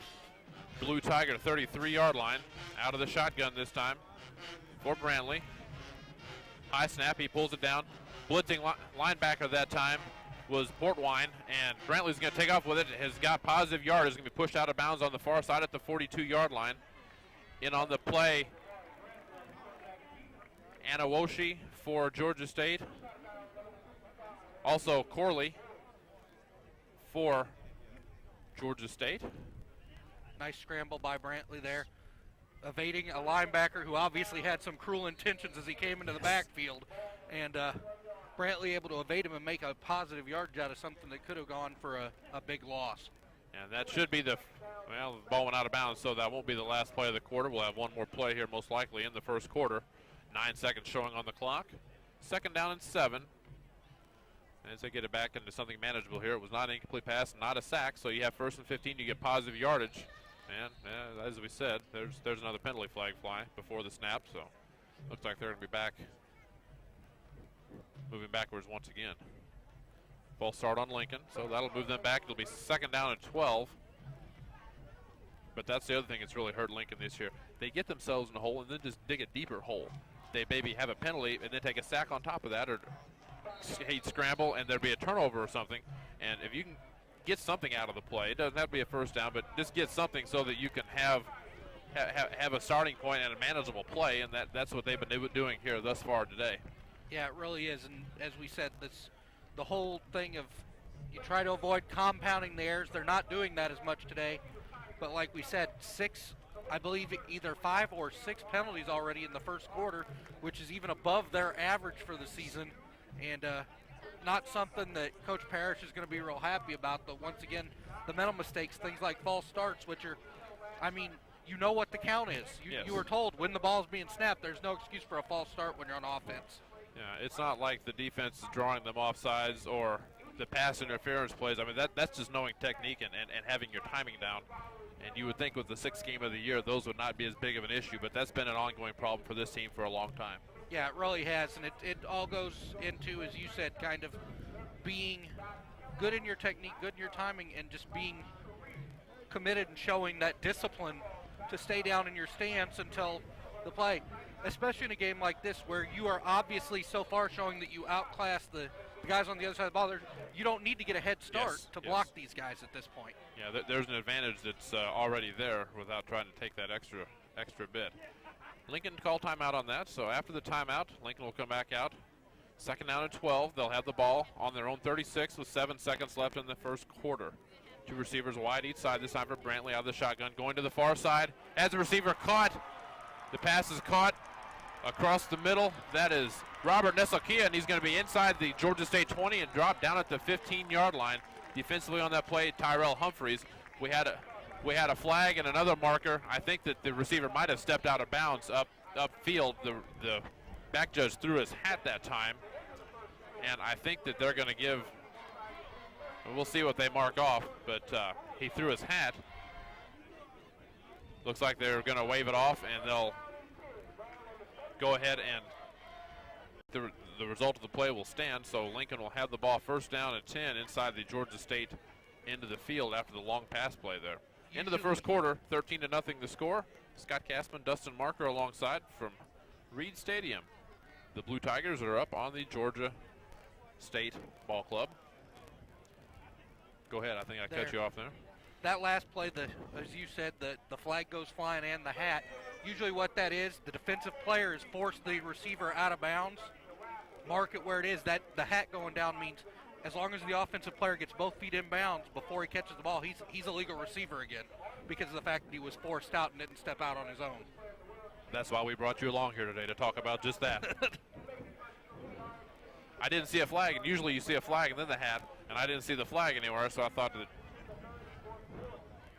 Blue Tiger 33-yard line. Out of the shotgun this time for Brantley. High snap, he pulls it down. Blitzing linebacker that time was Portwine, and Brantley's going to take off with it. Has got positive yardage. Is going to be pushed out of bounds on the far side at the 42-yard line. In on the play, Anawoshi for Georgia State. Also Corley for Georgia State. Nice scramble by Brantley there, evading a linebacker who obviously had some cruel intentions as he came into the backfield. And Brantley able to evade him and make a positive yardage out of something that could have gone for a big loss. And that should be the ball went out of bounds, so that won't be the last play of the quarter. We'll have one more play here most likely in the first quarter. 9 seconds showing on the clock. 2nd down and 7. As they get it back into something manageable here. It was not an incomplete pass, not a sack, so you have 1st and 15, you get positive yardage. And as we said, there's another penalty flag fly before the snap, so looks like they're going to be back, moving backwards once again. False start on Lincoln, so that'll move them back. It'll be 2nd down and 12. But that's the other thing that's really hurt Lincoln this year. They get themselves in a hole and then just dig a deeper hole. They maybe have a penalty and then take a sack on top of that, or he'd scramble and there'd be a turnover or something. And if you can get something out of the play, it doesn't have to be a first down, but just get something so that you can have a starting point and a manageable play, and that's what they've been doing here thus far today. Yeah, it really is. And as we said, the whole thing of you try to avoid compounding the errors. They're not doing that as much today. But like we said, I believe either 5 or 6 penalties already in the first quarter, which is even above their average for the season. And not something that Coach Parrish is going to be real happy about. But once again, the mental mistakes, things like false starts, which are, you know what the count is. You were told when the ball's being snapped, there's no excuse for a false start when you're on offense. Yeah, it's not like the defense is drawing them off sides or the pass interference plays. That's just knowing technique and having your timing down. And you would think with the 6th game of the year, those would not be as big of an issue, but that's been an ongoing problem for this team for a long time. Yeah, it really has, and it all goes into, as you said, kind of being good in your technique, good in your timing, and just being committed and showing that discipline to stay down in your stance until the play, especially in a game like this where you are obviously so far showing that you outclass the guys on the other side of the ball. You don't need to get a head start to block these guys at this point. Yeah, there's an advantage that's already there without trying to take that extra bit. Lincoln called timeout on that, so after the timeout, Lincoln will come back out. 2nd down and 12. They'll have the ball on their own 36 with 7 seconds left in the first quarter. 2 receivers wide each side, this time for Brantley out of the shotgun. Going to the far side. As the receiver caught, the pass is caught across the middle. That is Robert Nesalkia, and he's going to be inside the Georgia State 20 and drop down at the 15-yard line. Defensively on that play, Tyrell Humphreys. We had a flag and another marker. I think that the receiver might have stepped out of bounds upfield. The back judge threw his hat that time, and I think that they're going to give. We'll see what they mark off, but he threw his hat. Looks like they're going to wave it off, and they'll go ahead and the result of the play will stand. So Lincoln will have the ball 1st down and 10 inside the Georgia State end of the field after the long pass play there. Into the first quarter, 13-0 the score. Scott Cassman, Dustin Marker alongside from Reed Stadium. The Blue Tigers are up on the Georgia State Ball Club. Go ahead, I think I cut you off there. That last play, as you said, the flag goes flying and the hat. Usually what that is, the defensive player has forced the receiver out of bounds. Mark it where it is. That the hat going down means as long as the offensive player gets both feet in bounds before he catches the ball, he's a legal receiver again because of the fact that he was forced out and didn't step out on his own. That's why we brought you along here today, to talk about just that. I didn't see a flag, and usually you see a flag and then the hat, and I didn't see the flag anywhere, so I thought that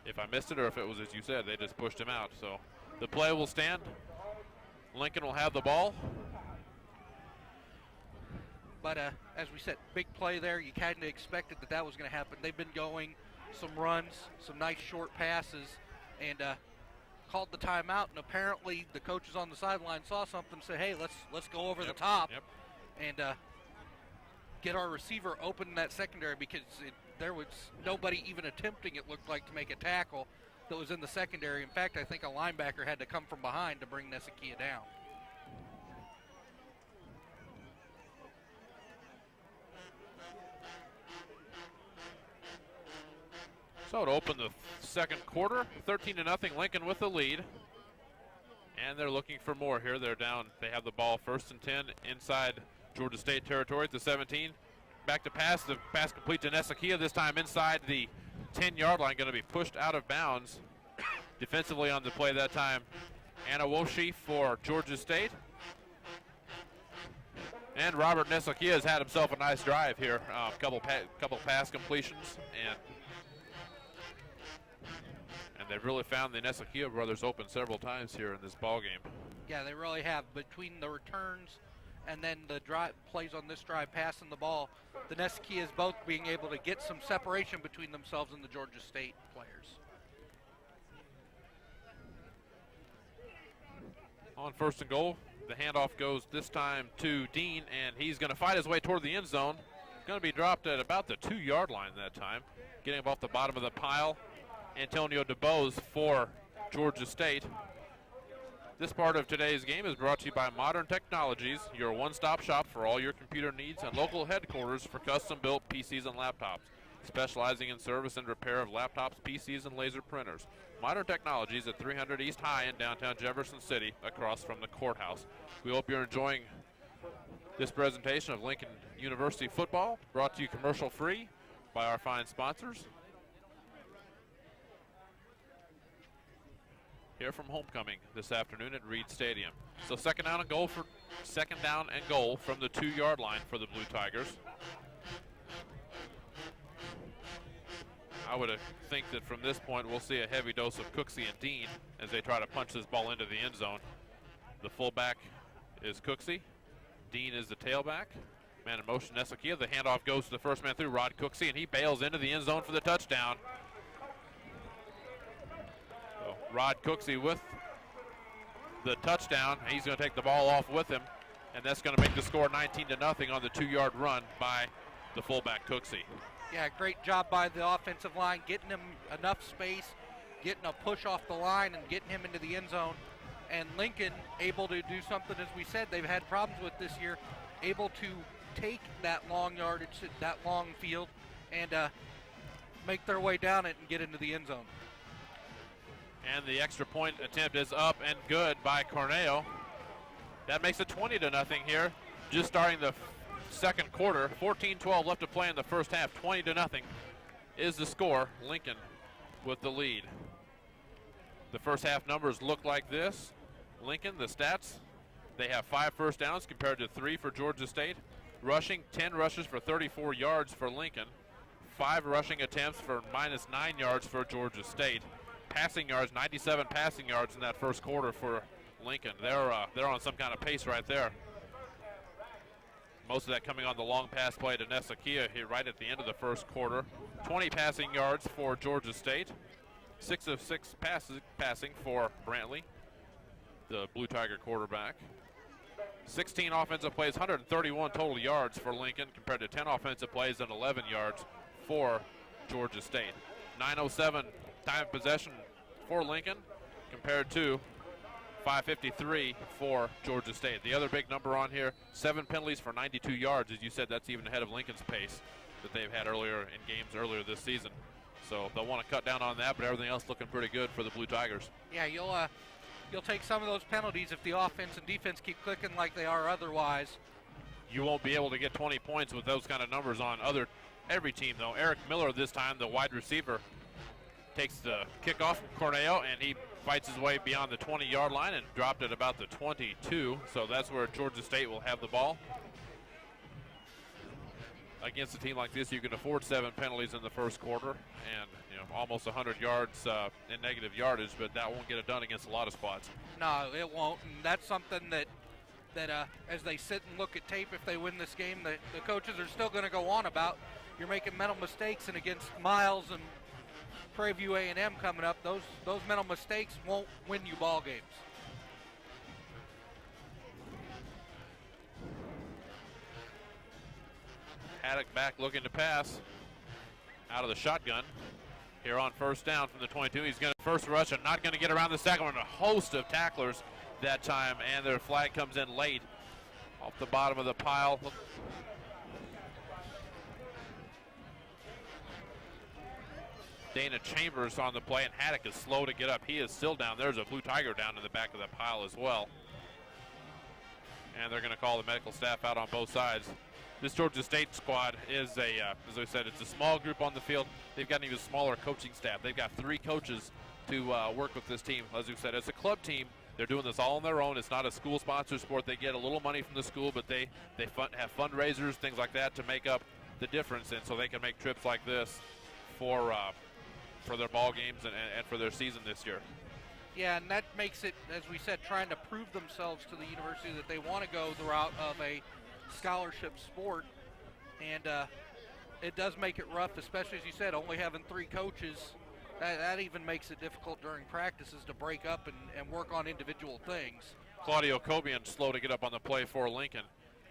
if I missed it or if it was as you said, they just pushed him out. So the play will stand. Lincoln will have the ball. But as we said, big play there. You kind of expected that was going to happen. They've been going some runs, some nice short passes, and called the timeout. And apparently the coaches on the sideline saw something and said, hey, let's go over the top and get our receiver open in that secondary because there was nobody even attempting, it looked like, to make a tackle that was in the secondary. In fact, I think a linebacker had to come from behind to bring Nesakia down. So to open the second quarter, 13-0, Lincoln with the lead. And they're looking for more here. They're down. They have the ball 1st and 10 inside Georgia State territory at the 17. Back to pass. The pass complete to Nesakia, this time inside the 10-yard line, going to be pushed out of bounds Defensively on the play that time, Anna Woshi for Georgia State. And Robert Nesakia has had himself a nice drive here. Couple pass completions, and they've really found the Nesakia brothers open several times here in this ball game. Yeah, they really have. Between the returns and then the drive plays on this drive, passing the ball, the Nesakias both being able to get some separation between themselves and the Georgia State players. On 1st and goal, the handoff goes this time to Dean, and he's going to fight his way toward the end zone. Going to be dropped at about the 2-yard line that time. Getting up off the bottom of the pile, Antonio DeBose for Georgia State. This part of today's game is brought to you by Modern Technologies, your one-stop shop for all your computer needs and local headquarters for custom-built PCs and laptops, specializing in service and repair of laptops, PCs, and laser printers. Modern Technologies at 300 East High in downtown Jefferson City, across from the courthouse. We hope you're enjoying this presentation of Lincoln University football, brought to you commercial-free by our fine sponsors. Here from homecoming this afternoon at Reed Stadium. So second down and goal from the 2-yard line for the Blue Tigers. I would think that from this point we'll see a heavy dose of Cooksey and Dean as they try to punch this ball into the end zone. The fullback is Cooksey. Dean is the tailback. Man in motion, Nesakia. The handoff goes to the first man through, Rod Cooksey, and he bails into the end zone for the touchdown. So Rod Cooksey with the touchdown. He's going to take the ball off with him, and that's going to make the score 19-0 on the 2-yard run by the fullback Cooksey. Yeah, great job by the offensive line, getting him enough space, getting a push off the line and getting him into the end zone. And Lincoln able to do something, as we said, they've had problems with this year, able to take that long yardage, that long field, and make their way down it and get into the end zone. And the extra point attempt is up and good by Corneo. That makes it 20-0 here, just starting the second quarter. 14-12 left to play in the first half. 20-0 is the score. Lincoln with the lead. The first half numbers look like this. Lincoln, the stats, they have 5 first downs compared to 3 for Georgia State. Rushing, 10 rushes for 34 yards for Lincoln. 5 rushing attempts for -9 yards for Georgia State. Passing yards, 97 passing yards in that first quarter for Lincoln. They're on some kind of pace right there. Most of that coming on the long pass play to Nesakia here right at the end of the first quarter. 20 passing yards for Georgia State. 6 of 6 passing for Brantley, the Blue Tiger quarterback. 16 offensive plays, 131 total yards for Lincoln compared to 10 offensive plays and 11 yards for Georgia State. 9:07 time of possession for Lincoln compared to 5:53 for Georgia State. The other big number on here, 7 penalties for 92 yards. As you said, that's even ahead of Lincoln's pace that they've had earlier in games earlier this season. So they'll want to cut down on that, but everything else looking pretty good for the Blue Tigers. Yeah, you'll take some of those penalties if the offense and defense keep clicking like they are otherwise. You won't be able to get 20 points with those kind of numbers on every team, though. Eric Miller this time, the wide receiver, takes the kickoff from Corneo, and he fights his way beyond the 20-yard line and dropped it about the 22. So that's where Georgia State will have the ball. Against a team like this, you can afford 7 penalties in the first quarter and almost 100 yards in negative yardage, but that won't get it done against a lot of squads. No, it won't, and that's something that as they sit and look at tape, if they win this game, the coaches are still going to go on about. You're making mental mistakes, and against Miles and Prairie View A&M coming up, those mental mistakes won't win you ball games. Haddock back looking to pass out of the shotgun here on first down from the 22. He's going to first rush and not going to get around the second one. A host of tacklers that time, and their flag comes in late off the bottom of the pile. Dana Chambers on the play, and Haddock is slow to get up. He is still down. There's a Blue Tiger down in the back of the pile as well. And they're going to call the medical staff out on both sides. This Georgia State squad is as I said, it's a small group on the field. They've got an even smaller coaching staff. They've got 3 coaches to work with this team. As you said, it's a club team. They're doing this all on their own. It's not a school sponsored sport. They get a little money from the school, but they have fundraisers, things like that, to make up the difference, and so they can make trips like this for their ball games and for their season this year. Yeah, and that makes it, as we said, trying to prove themselves to the university that they want to go the route of a scholarship sport. And it does make it rough, especially, as you said, only having 3 coaches. That even makes it difficult during practices to break up and work on individual things. Claudio Cobian slow to get up on the play for Lincoln.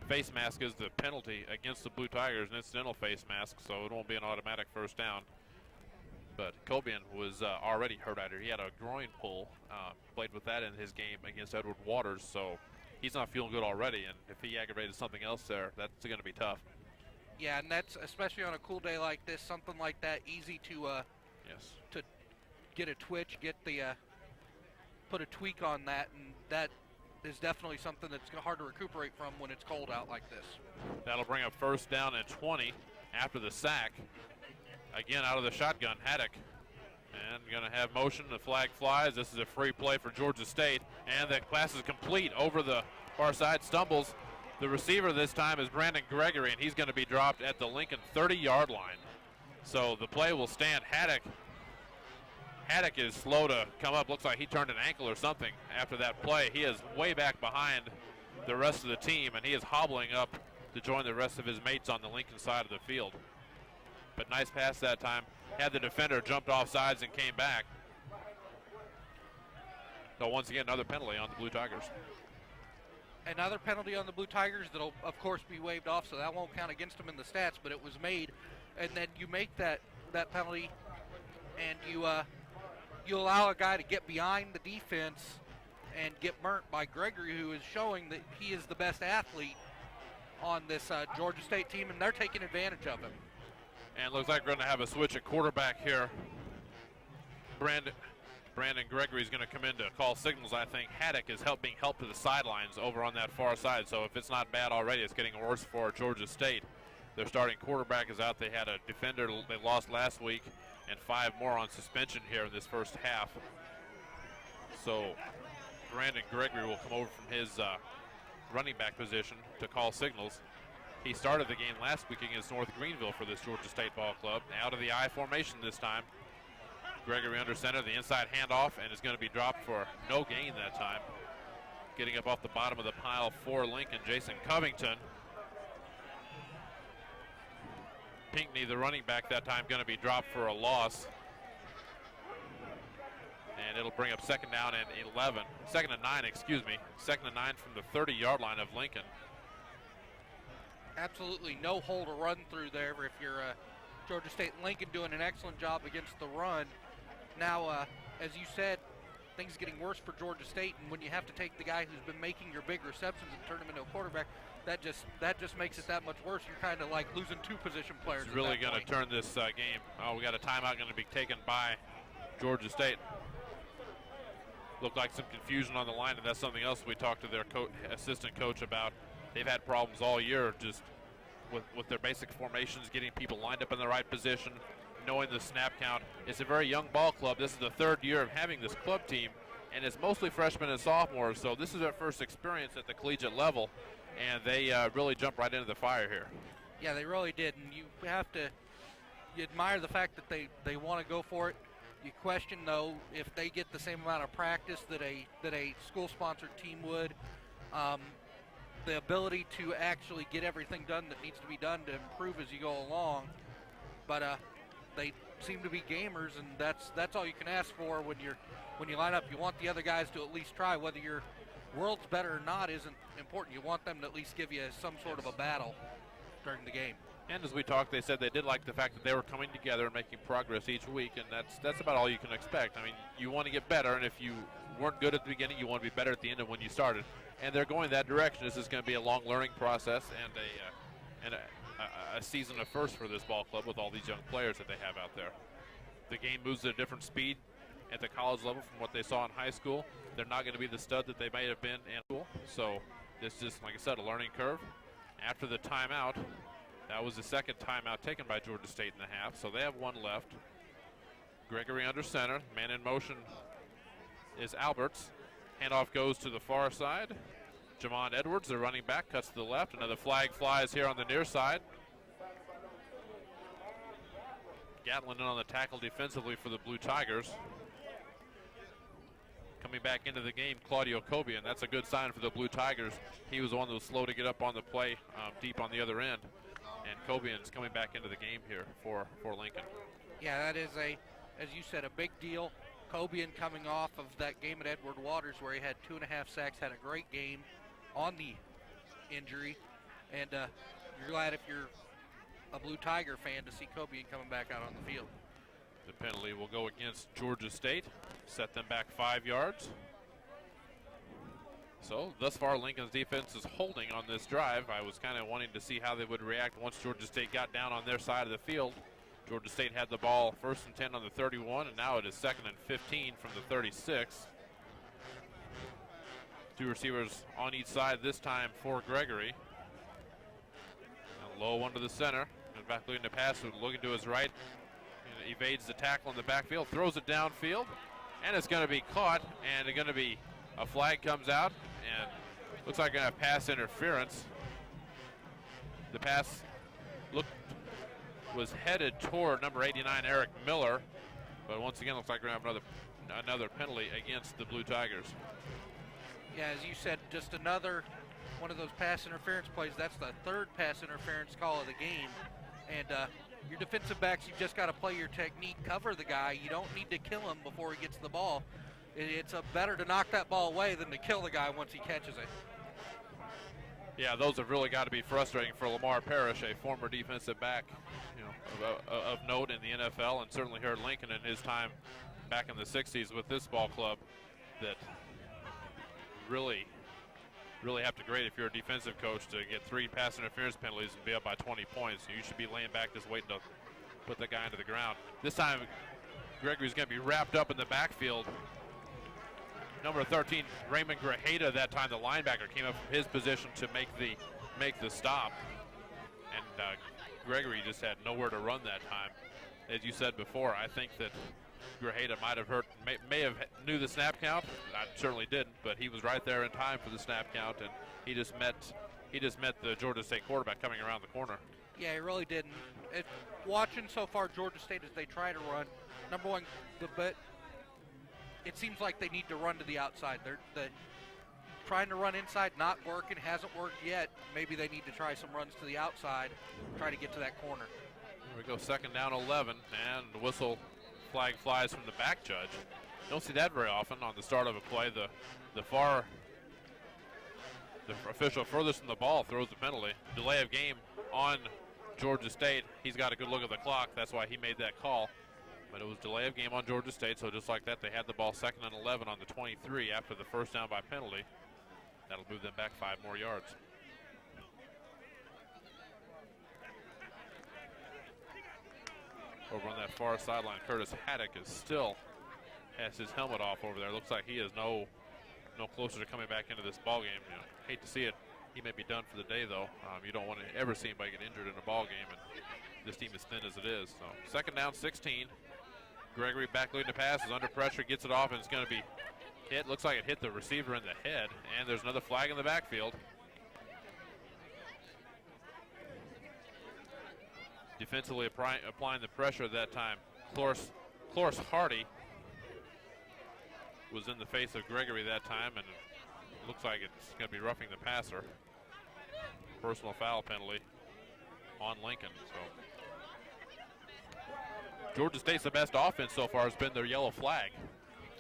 Face mask is the penalty against the Blue Tigers, an incidental face mask, so it won't be an automatic first down. But Cobian was already hurt out here. He had a groin pull, played with that in his game against Edward Waters, so he's not feeling good already, and if he aggravated something else there, that's going to be tough. Yeah, and that's, especially on a cool day like this, something like that, easy to to get a twitch, put a tweak on that, and that is definitely something that's hard to recuperate from when it's cold out like this. That'll bring up first down and 20 after the sack. Again, out of the shotgun, Haddock. And going to have motion. The flag flies. This is a free play for Georgia State. And the pass is complete over the far side. Stumbles. The receiver this time is Brandon Gregory, and he's going to be dropped at the Lincoln 30-yard line. So the play will stand. Haddock is slow to come up. Looks like he turned an ankle or something after that play. He is way back behind the rest of the team, and he is hobbling up to join the rest of his mates on the Lincoln side of the field. But nice pass that time. Had the defender jumped off sides and came back. So once again, another penalty on the Blue Tigers. Another penalty on the Blue Tigers that'll, of course, be waived off, so that won't count against them in the stats, but it was made. And then you make that penalty, and you allow a guy to get behind the defense and get burnt by Gregory, who is showing that he is the best athlete on this Georgia State team, and they're taking advantage of him. And it looks like we're going to have a switch at quarterback here. Brandon Gregory is going to come in to call signals, I think. Haddock is being helped to the sidelines over on that far side, so if it's not bad already, it's getting worse for Georgia State. Their starting quarterback is out. They had a defender they lost last week and 5 more on suspension here in this first half. So Brandon Gregory will come over from his running back position to call signals. He started the game last week against North Greenville for this Georgia State ball club. Out of the I formation this time. Gregory under center, the inside handoff, and is going to be dropped for no gain that time. Getting up off the bottom of the pile for Lincoln, Jason Covington. Pinckney, the running back that time, going to be dropped for a loss. And it'll bring up second down and 11. Second and 9, excuse me. Second and 9 from the 30-yard line of Lincoln. Absolutely no hole to run through there if you're Georgia State. Lincoln doing an excellent job against the run. Now, as you said, things getting worse for Georgia State, and when you have to take the guy who's been making your big receptions and turn him into a quarterback, that just makes it that much worse. You're kind of like losing 2 position players. It's really going to turn this game. Oh, we got a timeout going to be taken by Georgia State. Looked like some confusion on the line, and that's something else we talked to their assistant coach about. They've had problems all year just with their basic formations, getting people lined up in the right position, knowing the snap count. It's a very young ball club. This is the 3rd year of having this club team, and it's mostly freshmen and sophomores, so this is their first experience at the collegiate level, and they really jumped right into the fire here. Yeah, they really did, and you admire the fact that they want to go for it. You question, though, if they get the same amount of practice that a school-sponsored team would. The ability to actually get everything done that needs to be done to improve as you go along. But they seem to be gamers, and that's all you can ask for when you line up. You want the other guys to at least try. Whether your world's better or not isn't important. You want them to at least give you some sort of a battle during the game. And as we talked, they said they did like the fact that they were coming together and making progress each week, and that's about all you can expect. I mean, you want to get better, and if you weren't good at the beginning, you want to be better at the end of when you started. And they're going that direction. This is going to be a long learning process and a season of first for this ball club with all these young players that they have out there. The game moves at a different speed at the college level from what they saw in high school. They're not going to be the stud that they may have been in school. So this is, like I said, a learning curve. After the timeout, that was the second timeout taken by Georgia State in the half, so they have 1 left. Gregory under center. Man in motion is Alberts. Handoff goes to the far side. Jamon Edwards, the running back, cuts to the left. Another flag flies here on the near side. Gatlin in on the tackle defensively for the Blue Tigers. Coming back into the game, Claudio Cobian. That's a good sign for the Blue Tigers. He was the one that was slow to get up on the play deep on the other end. And Cobian's coming back into the game here for Lincoln. Yeah, that is as you said, a big deal. Cobian coming off of that game at Edward Waters where he had 2.5 sacks, had a great game on the injury. And you're glad if you're a Blue Tiger fan to see Cobian coming back out on the field. The penalty will go against Georgia State, set them back 5 yards. So thus far Lincoln's defense is holding on this drive. I was kind of wanting to see how they would react once Georgia State got down on their side of the field. Georgia State had the ball 1st and 10 on the 31, and now it is 2nd and 15 from the 36. 2 receivers on each side this time for Gregory. And low one to the center. And back looking to pass, looking to his right. And evades the tackle in the backfield, throws it downfield, and it's going to be caught, and it's going to be a flag comes out, and looks like a pass interference. The pass was headed toward number 89, Eric Miller, but once again looks like we're going to have another penalty against the Blue Tigers. Yeah, as you said, just another one of those pass interference plays. That's the 3rd pass interference call of the game. And your defensive backs, you've just got to play your technique, cover the guy. You don't need to kill him before he gets the ball. It's better to knock that ball away than to kill the guy once he catches it. Yeah, those have really got to be frustrating for Lamar Parrish, a former defensive back, of note in the NFL, and certainly here at Lincoln in his time back in the 60s with this ball club, that really have to grade if you're a defensive coach to get 3 pass interference penalties and be up by 20 points. You should be laying back just waiting to put the guy into the ground. This time, Gregory's going to be wrapped up in the backfield. Number 13, Raymond Grajeda, that time the linebacker, came up from his position to make the stop. And Gregory just had nowhere to run that time. As you said before, I think that Grajeda might have may have knew the snap count. I certainly didn't, but he was right there in time for the snap count, and he just met the Georgia State quarterback coming around the corner. Yeah, he really didn't. Watching so far Georgia State as they try to run, number one, it seems like they need to run to the outside. They're trying to run inside, not working, hasn't worked yet. Maybe they need to try some runs to the outside, try to get to that corner. Here we go, 2nd down 11, and the whistle flag flies from the back judge. Don't see that very often on the start of a play. The official furthest from the ball throws the penalty. Delay of game on Georgia State. He's got a good look at the clock. That's why he made that call. But it was delay of game on Georgia State, so just like that, they had the ball 2nd and 11 on the 23 after the 1st down by penalty. That'll move them back 5 more yards. Over on that far sideline, Curtis Haddock has his helmet off over there. Looks like he is no closer to coming back into this ball game. Hate to see it. He may be done for the day, though. You don't want to ever see anybody get injured in a ball game, and this team is thin as it is. So 2nd down, 16. Gregory back leading the pass, is under pressure, gets it off, and it's going to be hit. Looks like it hit the receiver in the head, and there's another flag in the backfield. Defensively applying the pressure at that time. Cloris Hardy was in the face of Gregory that time, and it looks like it's going to be roughing the passer. Personal foul penalty on Lincoln. So Georgia State's the best offense so far has been their yellow flag.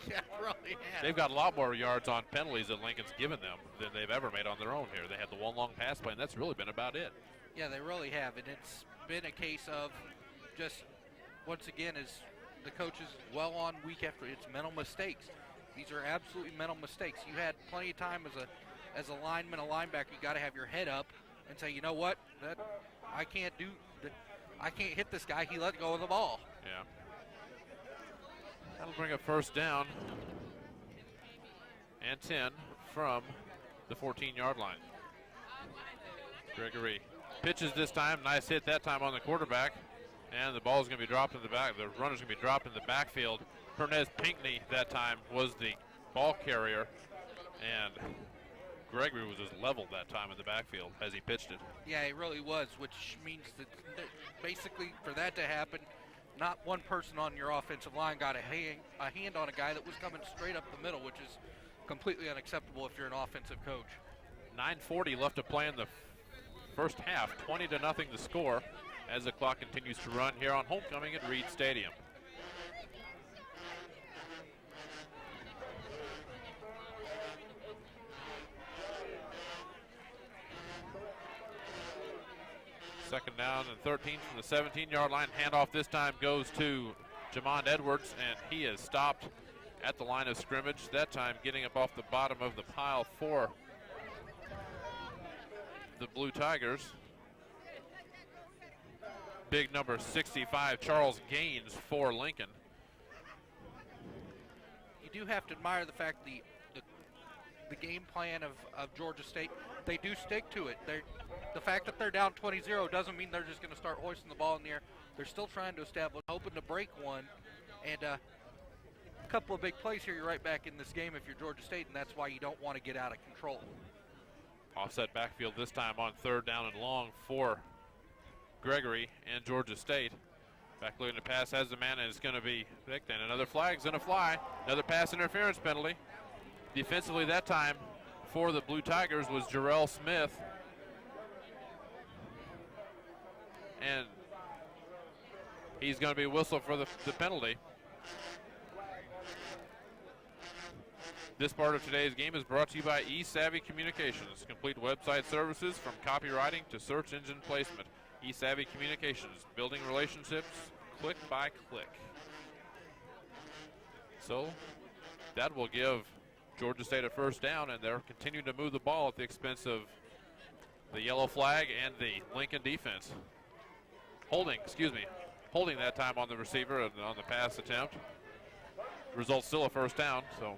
Yeah, really has. They've got a lot more yards on penalties that Lincoln's given them than they've ever made on their own here. They had the one long pass play, and that's really been about it. Yeah, they really have, and it's been a case of just, once again, as the coaches well on week after, it's mental mistakes. These are absolutely mental mistakes. You had plenty of time as a lineman, a linebacker, you got to have your head up and say, you know what, I can't hit this guy. He let go of the ball. Yeah. That'll bring up 1st down and 10 from the 14-yard line. Gregory pitches this time. Nice hit that time on the quarterback. And the ball's going to be dropped in the back. The runner's going to be dropped in the backfield. Hernez Pinckney that time was the ball carrier, and Gregory was just leveled that time in the backfield as he pitched it. Yeah, it really was, which means that basically for that to happen, not one person on your offensive line got a hand on a guy that was coming straight up the middle, which is completely unacceptable if you're an offensive coach. 9:40 left to play in the first half. 20-0 the score as the clock continues to run here on homecoming at Reed Stadium. Second down and 13 from the 17-yard line. Handoff this time goes to Jamond Edwards, and he is stopped at the line of scrimmage. That time getting up off the bottom of the pile for the Blue Tigers. Big number 65, Charles Gaines for Lincoln. You do have to admire the fact the game plan of Georgia State, they do stick to it. The fact that they're down 20-0 doesn't mean they're just going to start hoisting the ball in the air. They're still trying to establish, hoping to break one. And a couple of big plays here, you're right back in this game if you're Georgia State, and that's why you don't want to get out of control. Offset backfield this time on third down and long for Gregory and Georgia State. Back looking to pass, has the man, and it's going to be picked, and another flag's going to fly. Another pass interference penalty. Defensively that time for the Blue Tigers was Jarrell Smith. And he's going to be whistled for the penalty. This part of today's game is brought to you by eSavvy Communications. Complete website services from copywriting to search engine placement. eSavvy Communications, building relationships click by click. So that will give Georgia State a first down, and they're continuing to move the ball at the expense of the yellow flag and the Lincoln defense. Holding that time on the receiver and on the pass attempt. Results still a first down, so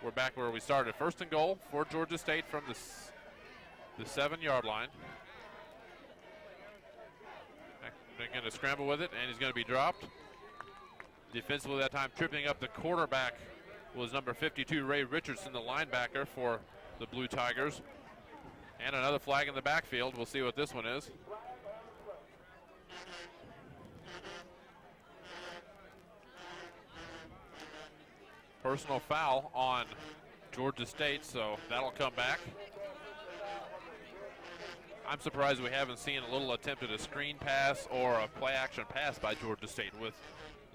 we're back where we started. First and goal for Georgia State from the 7-yard line. They're going to scramble with it, and he's going to be dropped. Defensively that time, tripping up the quarterback was number 52, Ray Richardson, the linebacker for the Blue Tigers. And another flag in the backfield. We'll see what this one is. Personal foul on Georgia State, so that'll come back. I'm surprised we haven't seen a little attempt at a screen pass or a play action pass by Georgia State, with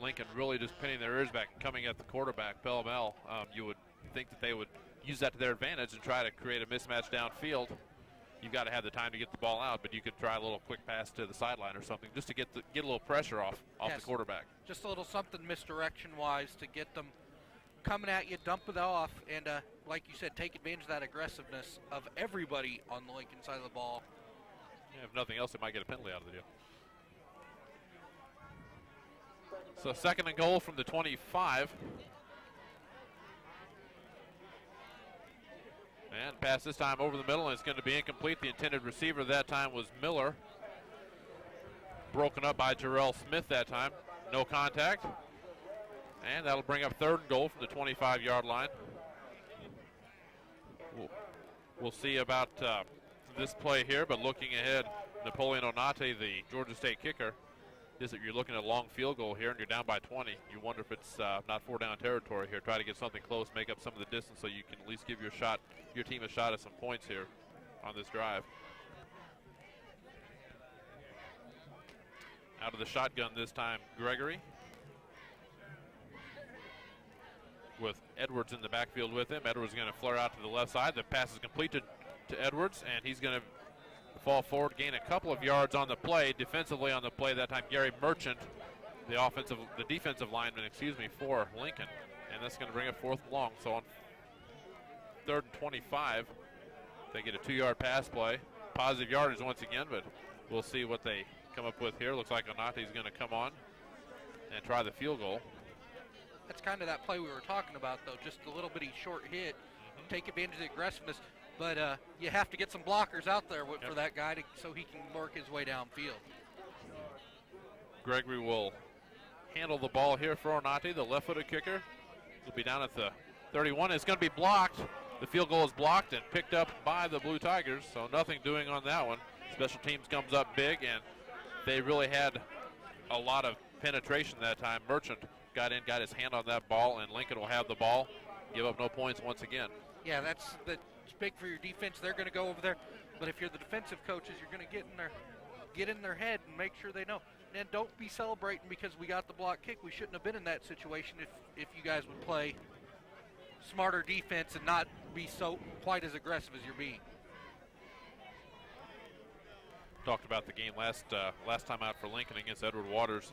Lincoln really just pinning their ears back and coming at the quarterback, pell-mell. You would think that they would use that to their advantage and try to create a mismatch downfield. You've got to have the time to get the ball out, but you could try a little quick pass to the sideline or something just to get a little pressure off the quarterback. Just a little something misdirection-wise to get them coming at you, dump it off, and like you said, take advantage of that aggressiveness of everybody on the Lincoln side of the ball. Yeah, if nothing else, they might get a penalty out of the deal. So second and goal from the 25. And pass this time over the middle, and it's going to be incomplete. The intended receiver that time was Miller. Broken up by Jarrell Smith that time. No contact. And that'll bring up third and goal from the 25-yard line. We'll see about this play here, but looking ahead, Napoleon Onate, the Georgia State kicker, is that you're looking at a long field goal here and you're down by 20. You wonder if it's not four-down territory here. Try to get something close, make up some of the distance so you can at least give your team a shot at some points here on this drive. Out of the shotgun this time, Gregory, with Edwards in the backfield with him. Edwards is going to flare out to the left side. The pass is completed to Edwards, and he's going to fall forward, gain a couple of yards on the play. Defensively on the play that time, Gary Merchant, the defensive lineman, for Lincoln. And that's going to bring up fourth and long. So on third and 25, they get a 2-yard pass play. Positive yardage once again, but we'll see what they come up with here. Looks like Onate's going to come on and try the field goal. That's kind of that play we were talking about, though. Just a little bitty short hit. Take advantage of the aggressiveness. But you have to get some blockers out there for that guy so he can work his way downfield. Gregory will handle the ball here for Ornate, the left-footed kicker. He'll be down at the 31. It's going to be blocked. The field goal is blocked and picked up by the Blue Tigers, so nothing doing on that one. Special teams comes up big, and they really had a lot of penetration that time. Merchant got in, got his hand on that ball, and Lincoln will have the ball. Give up no points once again. Yeah, that's big for your defense. They're going to go over there, but if you're the defensive coaches, you're going to get in their head and make sure they know. And don't be celebrating because we got the block kick. We shouldn't have been in that situation if you guys would play smarter defense and not be so quite as aggressive as you're being. Talked about the game last time out for Lincoln against Edward Waters.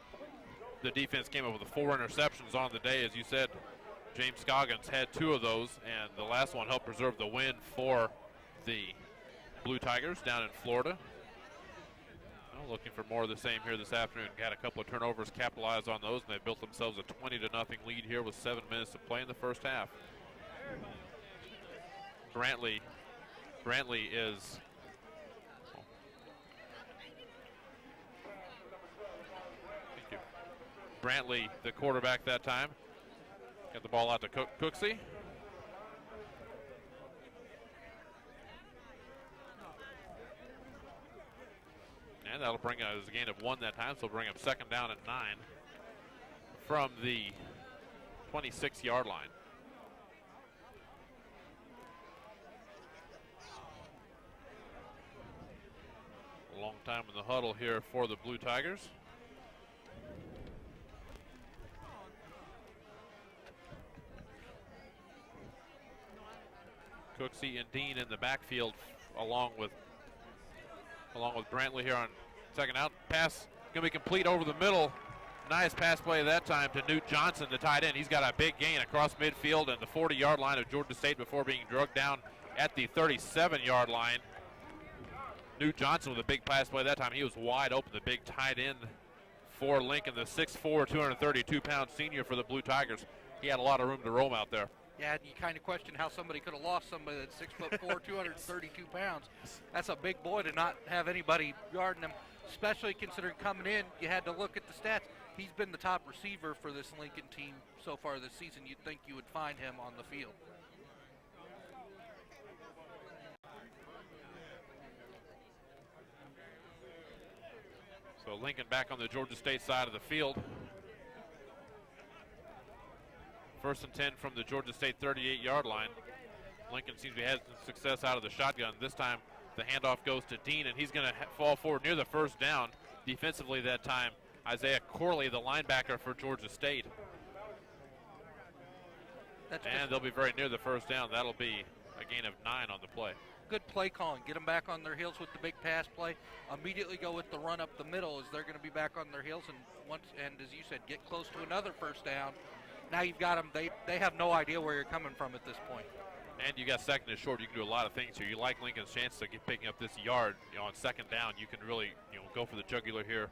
The defense came up with 4 interceptions on the day, as you said. James Scoggins had 2 of those, and the last one helped preserve the win for the Blue Tigers down in Florida. Well, looking for more of the same here this afternoon. Got a couple of turnovers, capitalized on those, and they built themselves a 20-0 lead here with 7 minutes to play in the first half. Brantley is Brantley, the quarterback that time. Got the ball out to Cooksey. And that'll bring us a gain of 1 that time, so bring up second down and 9 from the 26-yard line. A long time in the huddle here for the Blue Tigers. Cooksey and Dean in the backfield along with Brantley here on second out. Pass going to be complete over the middle. Nice pass play that time to Newt Johnson, the tight end. He's got a big gain across midfield and the 40-yard line of Georgia State before being drugged down at the 37-yard line. Newt Johnson with a big pass play that time. He was wide open, the big tight end for Lincoln, the 6'4", 232-pound senior for the Blue Tigers. He had a lot of room to roam out there. Yeah, you kind of question how somebody could have lost somebody that's 6'4", 232 pounds. That's a big boy to not have anybody guarding him, especially considering coming in, you had to look at the stats. He's been the top receiver for this Lincoln team so far this season. You'd think you would find him on the field. So Lincoln back on the Georgia State side of the field. First and 10 from the Georgia State 38-yard line. Lincoln seems to have had some success out of the shotgun. This time the handoff goes to Dean, and he's going to fall forward near the first down. Defensively that time, Isaiah Corley, the linebacker for Georgia State. And they'll be very near the first down. That'll be a gain of 9 on the play. Good play calling. Get them back on their heels with the big pass play. Immediately go with the run up the middle as they're going to be back on their heels. And as you said, get close to another first down. Now you've got them. They have no idea where you're coming from at this point. And you got second and short. You can do a lot of things here. You like Lincoln's chance to get picking up this yard. On second down, you can really go for the jugular here.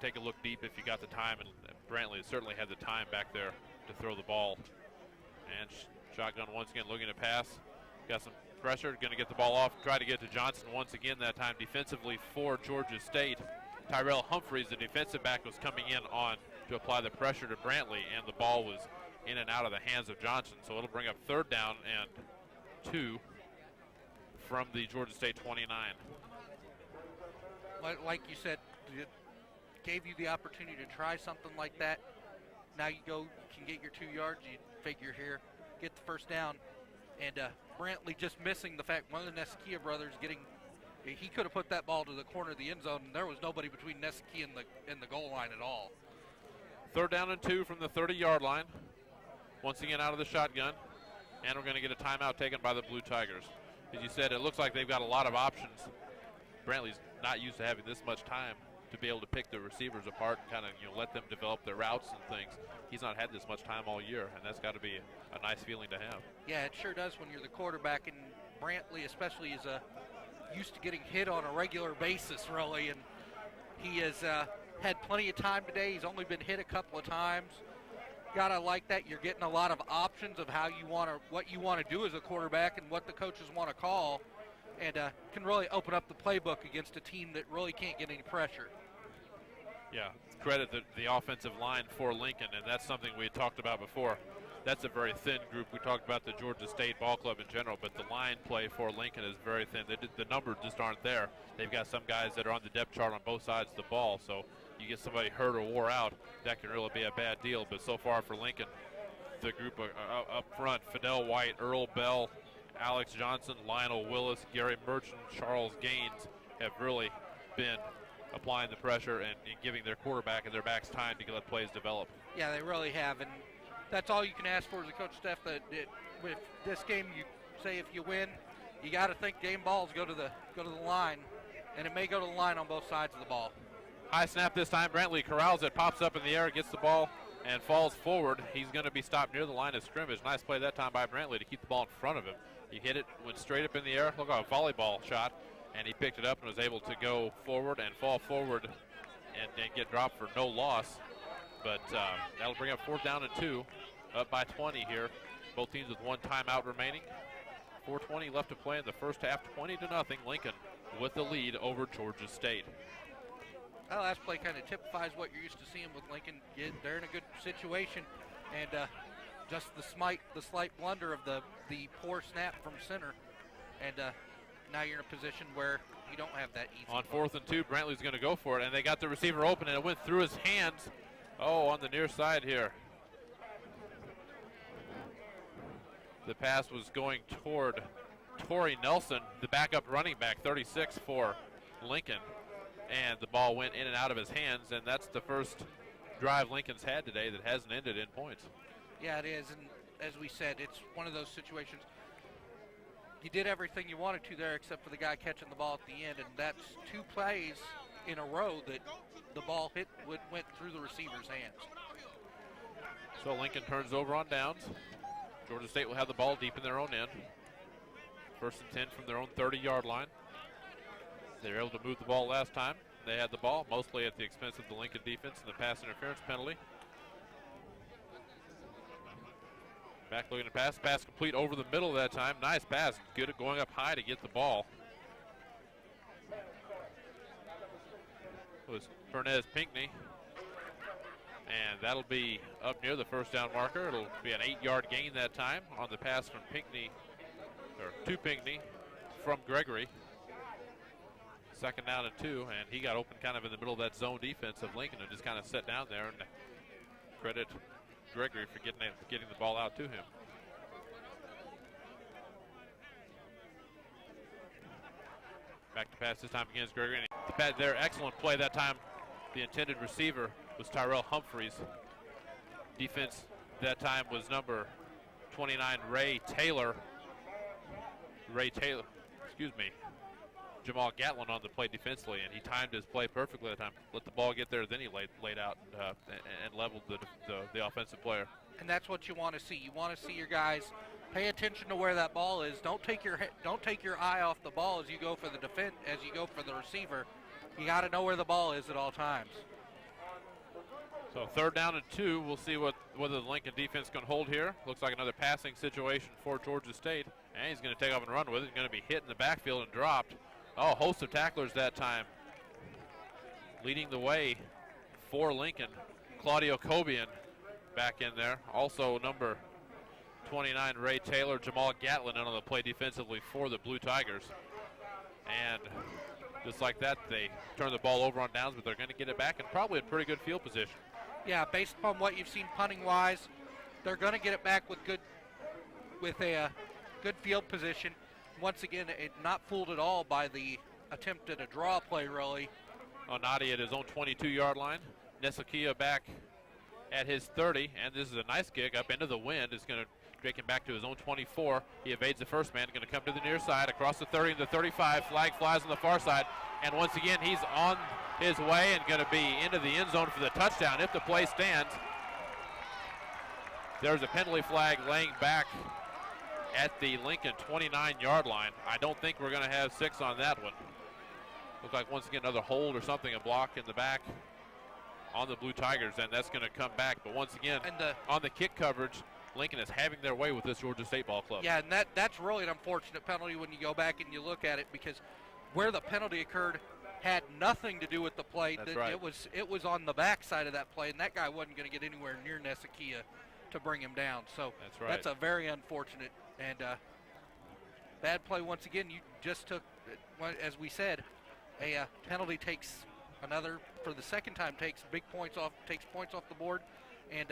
Take a look deep if you got the time. And Brantley certainly had the time back there to throw the ball. And shotgun once again looking to pass. Got some pressure. Going to get the ball off. Try to get to Johnson once again that time defensively for Georgia State. Tyrell Humphreys, the defensive back, was coming in on to apply the pressure to Brantley, and the ball was in and out of the hands of Johnson. So it'll bring up third down and 2 from the Georgia State 29. Like you said, it gave you the opportunity to try something like that. Now you can get your 2 yards. You figure here, get the first down. And Brantley just missing the fact one of the Neskia brothers he could have put that ball to the corner of the end zone, and there was nobody between Neskia and the goal line at all. Third down and 2 from the 30-yard line. Once again out of the shotgun. And we're going to get a timeout taken by the Blue Tigers. As you said, it looks like they've got a lot of options. Brantley's not used to having this much time to be able to pick the receivers apart and kind of let them develop their routes and things. He's not had this much time all year, and that's got to be a nice feeling to have. Yeah, it sure does when you're the quarterback, and Brantley especially is used to getting hit on a regular basis, really, and he has had plenty of time today. He's only been hit a couple of times. Gotta like that. You're getting a lot of options of what you want to do as a quarterback and what the coaches want to call, and can really open up the playbook against a team that really can't get any pressure. Yeah, credit the offensive line for Lincoln, and that's something we had talked about before. That's a very thin group. We talked about the Georgia State ball club in general, but the line play for Lincoln is very thin. The numbers just aren't there. They've got some guys that are on the depth chart on both sides of the ball, so you get somebody hurt or wore out, that can really be a bad deal. But so far for Lincoln, the group up front, Fidel White, Earl Bell, Alex Johnson, Lionel Willis, Gary Merchant, Charles Gaines have really been applying the pressure and giving their quarterback and their backs time to let plays develop. Yeah, they really have, and that's all you can ask for as a coach, Steph. That with this game, you say if you win, you got to think game balls go to the line, and it may go to the line on both sides of the ball. High snap this time. Brantley corrals it, pops up in the air, gets the ball, and falls forward. He's going to be stopped near the line of scrimmage. Nice play that time by Brantley to keep the ball in front of him. He hit it, went straight up in the air. Look at a volleyball shot, and he picked it up and was able to go forward and fall forward and get dropped for no loss. But that'll bring up 4th down and 2, up by 20 here. Both teams with one timeout remaining. 4:20 left to play in the first half, 20-0. Lincoln with the lead over Georgia State. That last play kind of typifies what you're used to seeing with Lincoln. They're in a good situation, and just the slight blunder of the poor snap from center, and now you're in a position where you don't have that easy. On 4th and 2, Brantley's going to go for it, and they got the receiver open, and it went through his hands. Oh, on the near side here. The pass was going toward Torrey Nelson, the backup running back, 36 for Lincoln. And the ball went in and out of his hands, and that's the first drive Lincoln's had today that hasn't ended in points. Yeah, it is, and as we said, it's one of those situations. You did everything you wanted to there except for the guy catching the ball at the end, and that's 2 plays in a row that the ball went through the receiver's hands. So Lincoln turns over on downs. Georgia State will have the ball deep in their own end. 1st and 10 from their own 30-yard line. They were able to move the ball last time. They had the ball, mostly at the expense of the Lincoln defense and the pass interference penalty. Back looking to pass. Pass complete over the middle that time. Nice pass. Good at going up high to get the ball. It was Fernez Pinckney. And that'll be up near the 1st down marker. It'll be an 8-yard gain that time on the pass from Pinckney, or to Pinckney from Gregory. 2nd down and 2, and he got open kind of in the middle of that zone defense of Lincoln and just kind of sat down there, and credit Gregory for getting the ball out to him. Back to pass this time against Gregory. And their excellent play that time. The intended receiver was Tyrell Humphreys. Defense that time was number 29, Jamal Gatlin on the play defensively, and he timed his play perfectly that time. Let the ball get there, then he laid out and leveled the offensive player. And that's what you want to see. You want to see your guys pay attention to where that ball is. Don't take your eye off the ball as you go for the defense, as you go for the receiver. You got to know where the ball is at all times. So 3rd down and 2. We'll see whether the Lincoln defense can hold here. Looks like another passing situation for Georgia State. And he's going to take off and run with it. He's going to be hit in the backfield and dropped. Oh, host of tacklers that time. Leading the way for Lincoln, Claudio Cobian back in there. Also number 29, Ray Taylor, Jamal Gatlin on the play defensively for the Blue Tigers. And just like that, they turn the ball over on downs, but they're going to get it back and probably in pretty good field position. Yeah, based upon what you've seen punting-wise, they're going to get it back with a good field position. Once again, not fooled at all by the attempt at a draw play, really. Onati at his own 22-yard line. Nesakia back at his 30, and this is a nice kick up into the wind. It's going to take him back to his own 24. He evades the first man, going to come to the near side, across the 30 and the 35. Flag flies on the far side, and once again, he's on his way and going to be into the end zone for the touchdown if the play stands. There's a penalty flag laying back at the Lincoln 29-yard line. I don't think we're going to have 6 on that one. Looks like once again another hold or something, a block in the back on the Blue Tigers, and that's going to come back. But once again, on the kick coverage, Lincoln is having their way with this Georgia State ball club. Yeah, and that's really an unfortunate penalty when you go back and you look at it, because where the penalty occurred, had nothing to do with the play. That's right. It was on the backside of that play, and that guy wasn't going to get anywhere near Nesakia to bring him down. So that's right. That's a very unfortunate and bad play once again. You just took, as we said, a penalty takes another, for the second time, takes points off the board, and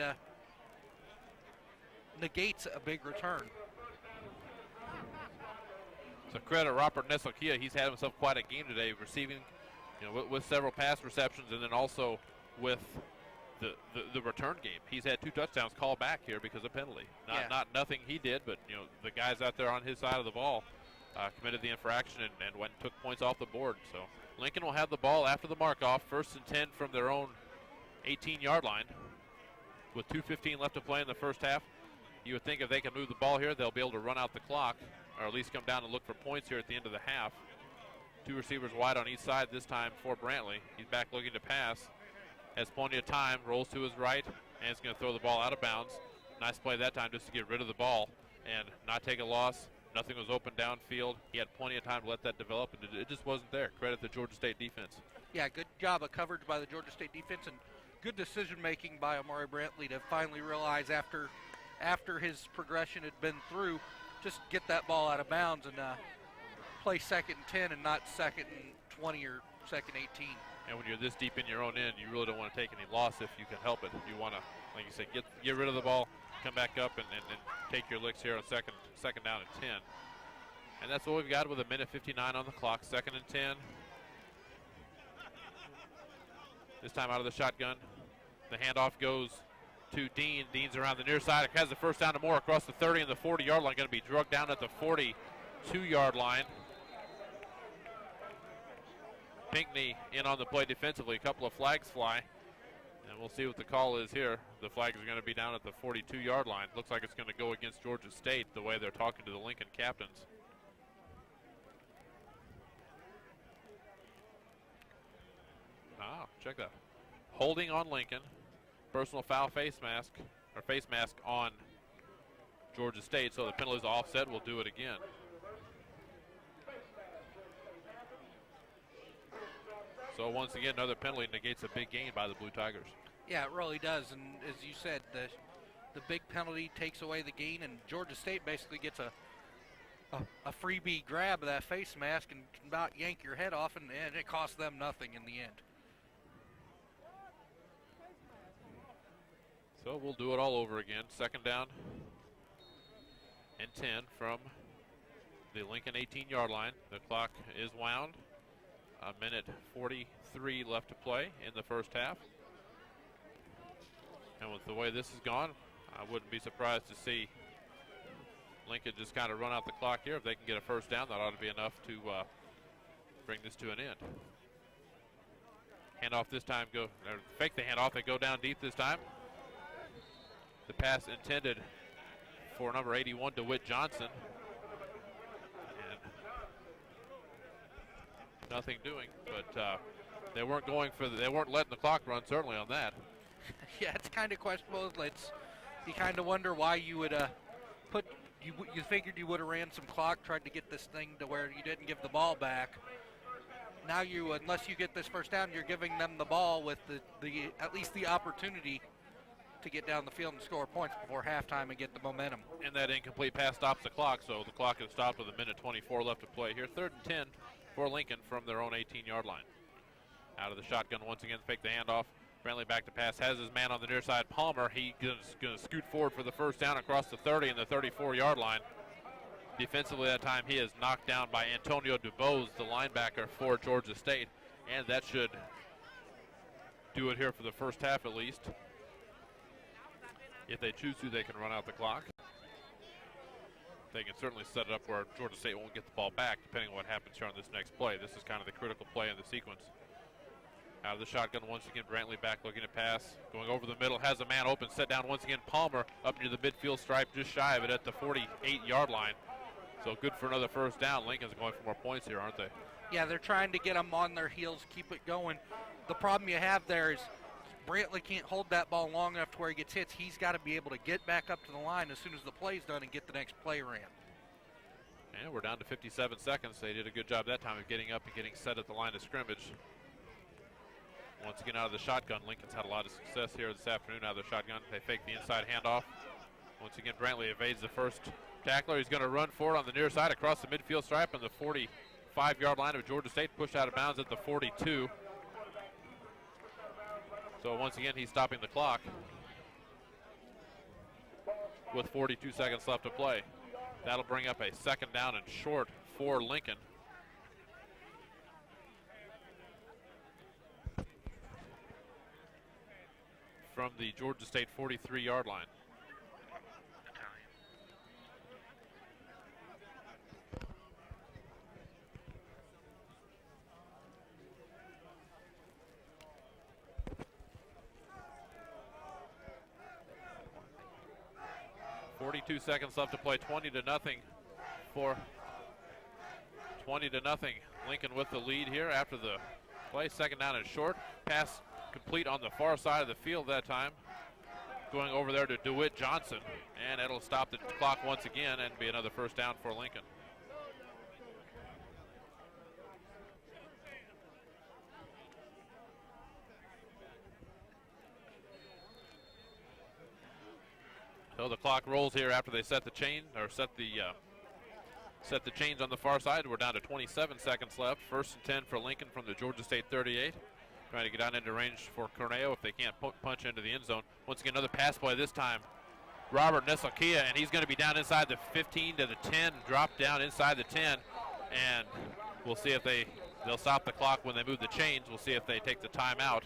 negates a big return. So credit Robert Nesakia. He's had himself quite a game today, receiving, with several pass receptions, and then also with the return game. He's had 2 touchdowns called back here because of penalty. Not nothing he did, but the guys out there on his side of the ball committed the infraction and went and took points off the board. So Lincoln will have the ball after the mark-off, 1st and 10 from their own 18-yard line, with 2:15 left to play in the first half. You would think if they can move the ball here, they'll be able to run out the clock, or at least come down and look for points here at the end of the half. 2 receivers wide on each side this time for Brantley. He's back looking to pass. Has plenty of time, rolls to his right, and is going to throw the ball out of bounds. Nice play that time just to get rid of the ball and not take a loss. Nothing was open downfield. He had plenty of time to let that develop, and it just wasn't there. Credit the Georgia State defense. Yeah, good job of coverage by the Georgia State defense, and good decision-making by Amari Brantley to finally realize after his progression had been through, just get that ball out of bounds and play 2nd and 10 and not 2nd and 20 or 2nd 18. And when you're this deep in your own end, you really don't want to take any loss if you can help it. You want to, like you said, get rid of the ball, come back up, and take your licks here on second down and 10. And that's what we've got with 1:59 on the clock, 2nd and 10. This time out of the shotgun. The handoff goes to Dean. Dean's around the near side. Has the first down and more across the 30 and the 40-yard line. Going to be drugged down at the 42-yard line. Pinckney in on the play defensively. A couple of flags fly. And we'll see what the call is here. The flags are going to be down at the 42-yard line. Looks like it's going to go against Georgia State the way they're talking to the Lincoln captains. Check that. Holding on Lincoln. Personal foul face mask on Georgia State. So the penalty's offset. We'll do it again. So once again, another penalty negates a big gain by the Blue Tigers. Yeah, it really does. And as you said, the big penalty takes away the gain, and Georgia State basically gets a freebie grab of that face mask and can about yank your head off, and it costs them nothing in the end. So we'll do it all over again. 2nd down and 10 from the Lincoln 18-yard line. The clock is wound. 1:43 left to play in the first half. And with the way this has gone, I wouldn't be surprised to see Lincoln just kind of run out the clock here. If they can get a first down, that ought to be enough to bring this to an end. Handoff this time, fake the handoff. They go down deep this time. The pass intended for number 81, DeWitt Johnson. And nothing doing, but they weren't letting the clock run, certainly on that. Yeah, it's kind of questionable. You kind of wonder why you would you figured you would have ran some clock, tried to get this thing to where you didn't give the ball back. Now unless you get this first down, you're giving them the ball with the at least the opportunity to get down the field and score points before halftime and get the momentum. And that incomplete pass stops the clock, so the clock is stopped with 1:24 left to play here. 3rd and 10 for Lincoln from their own 18-yard line. Out of the shotgun once again, fake the handoff. Brantley back to pass, has his man on the near side, Palmer. He's going to scoot forward for the first down across the 30 and the 34-yard line. Defensively that time, he is knocked down by Antonio DuBose, the linebacker for Georgia State. And that should do it here for the first half at least. If they choose to, they can run out the clock. They can certainly set it up where Georgia State won't get the ball back, depending on what happens here on this next play. This is kind of the critical play in the sequence. Out of the shotgun once again, Brantley back looking to pass. Going over the middle, has a man open, set down once again. Palmer up near the midfield stripe, just shy of it at the 48-yard line. So good for another first down. Lincoln's going for more points here, aren't they? Yeah, they're trying to get them on their heels, keep it going. The problem you have there is Brantley can't hold that ball long enough to where he gets hits. He's got to be able to get back up to the line as soon as the play's done and get the next play ran. And we're down to 57 seconds. They did a good job that time of getting up and getting set at the line of scrimmage. Once again, out of the shotgun. Lincoln's had a lot of success here this afternoon out of the shotgun. They fake the inside handoff. Once again, Brantley evades the first tackler. He's going to run forward on the near side across the midfield stripe on the 45-yard line of Georgia State. Pushed out of bounds at the 42. So once again, he's stopping the clock with 42 seconds left to play. That'll bring up a second down and short for Lincoln. From the Georgia State 43-yard line. .42 seconds left to play. 20-0 for 20-0. Lincoln with the lead here after the play. Second down and short. Pass complete on the far side of the field that time. Going over there to DeWitt Johnson, and it'll stop the clock once again and be another first down for Lincoln. So the clock rolls here after they set the chain, or set the chains on the far side. We're down to 27 seconds left. First and 10 for Lincoln from the Georgia State 38. Trying to get down into range for Corneo if they can't punch into the end zone. Once again, another pass play this time. Robert Nesalkia, and he's going to be down inside the 15 to the 10, drop down inside the 10, and we'll see if they'll stop the clock when they move the chains. We'll see if they take the timeout.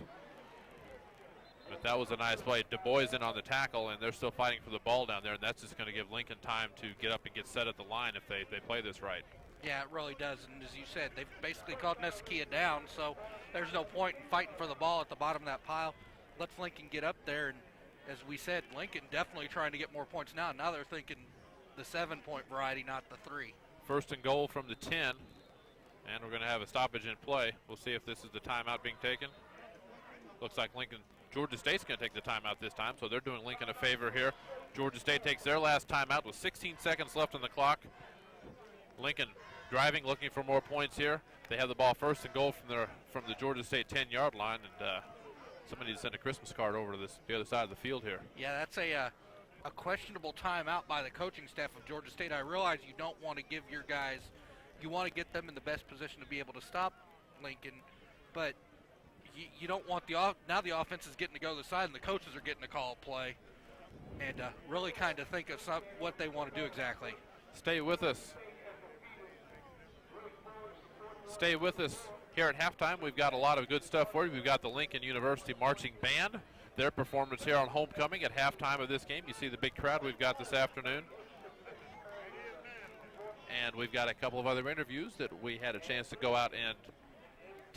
But that was a nice play. Du Bois in on the tackle, and they're still fighting for the ball down there, and that's just going to give Lincoln time to get up and get set at the line if they play this right. Yeah, it really does. And as you said, they've basically called Nesakia down, so there's no point in fighting for the ball at the bottom of that pile. Let's Lincoln get up there. And as we said, Lincoln definitely trying to get more points now. Now they're thinking the 7-point variety, not the 3. First and goal from the 10, and we're going to have a stoppage in play. We'll see if this is the timeout being taken. Looks like Georgia State's going to take the timeout this time, so they're doing Lincoln a favor here. Georgia State takes their last timeout with 16 seconds left on the clock. Lincoln driving, looking for more points here. They have the ball first and goal from the Georgia State 10-yard line, and somebody sent a Christmas card over to the other side of the field here. Yeah, that's a questionable timeout by the coaching staff of Georgia State. I realize you don't want to give your guys, you want to get them in the best position to be able to stop Lincoln, but you don't want now the offense is getting to go to the side and the coaches are getting to call a play and really kind of think of what they want to do exactly. Stay with us. Stay with us here at halftime. We've got a lot of good stuff for you. We've got the Lincoln University Marching Band, their performance here on homecoming at halftime of this game. You see the big crowd we've got this afternoon. And we've got a couple of other interviews that we had a chance to go out and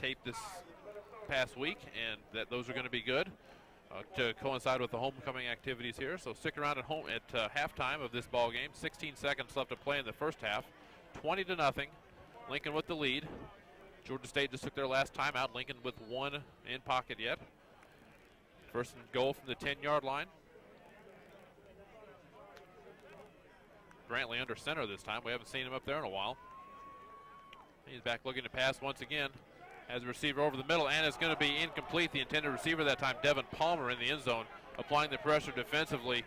tape this past week, and those are going to be good to coincide with the homecoming activities here. So stick around at halftime of this ball game. 16 seconds left to play in the first half. 20-0. Lincoln with the lead. Georgia State just took their last timeout. Lincoln with one in pocket yet. First and goal from the 10-yard line. Brantley under center this time. We haven't seen him up there in a while. He's back looking to pass once again. Has a receiver over the middle, and it's going to be incomplete. The intended receiver that time, Devin Palmer, in the end zone. Applying the pressure defensively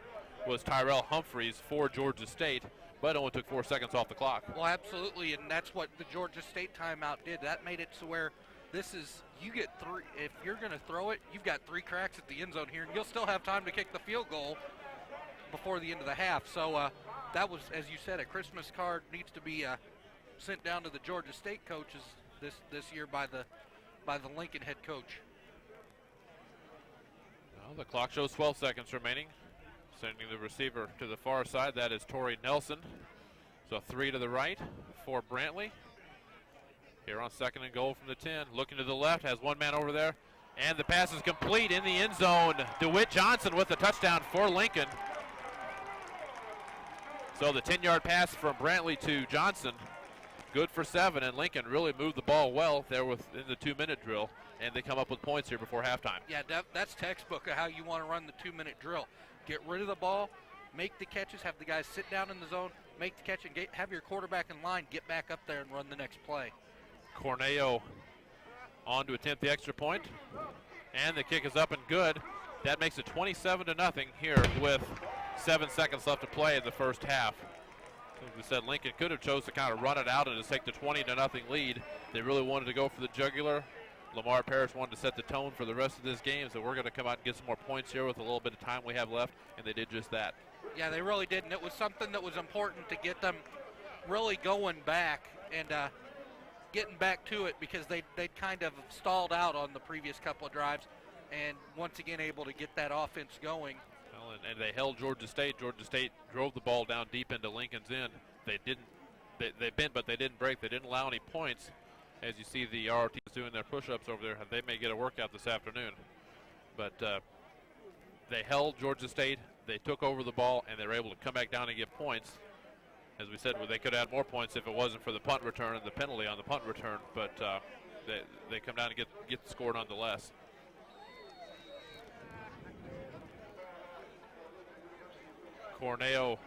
was Tyrell Humphreys for Georgia State, but only took 4 seconds off the clock. Well, absolutely, and that's what the Georgia State timeout did. That made it to where you get 3. If you're going to throw it, you've got 3 cracks at the end zone here, and you'll still have time to kick the field goal before the end of the half. So that was, as you said, a Christmas card needs to be sent down to the Georgia State coaches this year by the Lincoln head coach. Well, the clock shows 12 seconds remaining. Sending the receiver to the far side. That is Torrey Nelson. So 3 to the right for Brantley. Here on second and goal from the 10. Looking to the left, has one man over there. And the pass is complete in the end zone. DeWitt Johnson with the touchdown for Lincoln. So the 10-yard pass from Brantley to Johnson. Good for 7, and Lincoln really moved the ball well there within the 2-minute drill, and they come up with points here before halftime. Yeah, that's textbook of how you want to run the 2-minute drill. Get rid of the ball, make the catches, have the guys sit down in the zone, make the catch and have your quarterback in line, get back up there and run the next play. Corneo on to attempt the extra point, and the kick is up and good. That makes it 27-0 here with 7 seconds left to play in the first half. As we said, Lincoln could have chose to kind of run it out and just take the 20-0 lead. They really wanted to go for the jugular. Lamar Parrish wanted to set the tone for the rest of this game, so we're going to come out and get some more points here with a little bit of time we have left, and they did just that. Yeah, they really did, and it was something that was important to get them really going back and getting back to it, because they'd kind of stalled out on the previous couple of drives, and once again able to get that offense going. Well, and they held Georgia State. Georgia State drove the ball down deep into Lincoln's end. They bent, but they didn't break. They didn't allow any points. As you see the ROTs doing their push-ups over there, they may get a workout this afternoon. But they held Georgia State. They took over the ball, and they were able to come back down and get points. As we said, they could add more points if it wasn't for the punt return and the penalty on the punt return. But they come down and get the score nonetheless. Corneo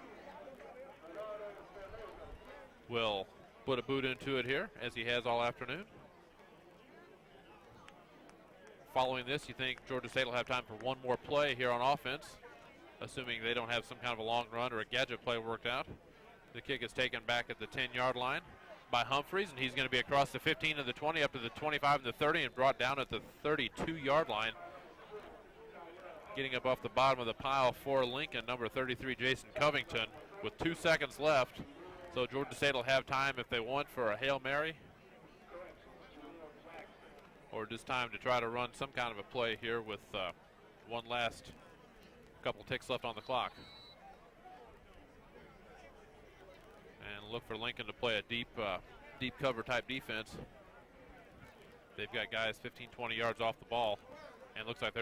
will put a boot into it here, as he has all afternoon. Following this, you think Georgia State will have time for one more play here on offense, assuming they don't have some kind of a long run or a gadget play worked out. The kick is taken back at the 10-yard line by Humphreys, and he's going to be across the 15 to the 20, up to the 25 and the 30, and brought down at the 32-yard line. Getting up off the bottom of the pile for Lincoln, number 33, Jason Covington, with 2 seconds left. So Georgia State will have time if they want for a Hail Mary, or just time to try to run some kind of a play here with one last couple ticks left on the clock. And look for Lincoln to play a deep cover type defense. They've got guys 15, 20 yards off the ball. And looks like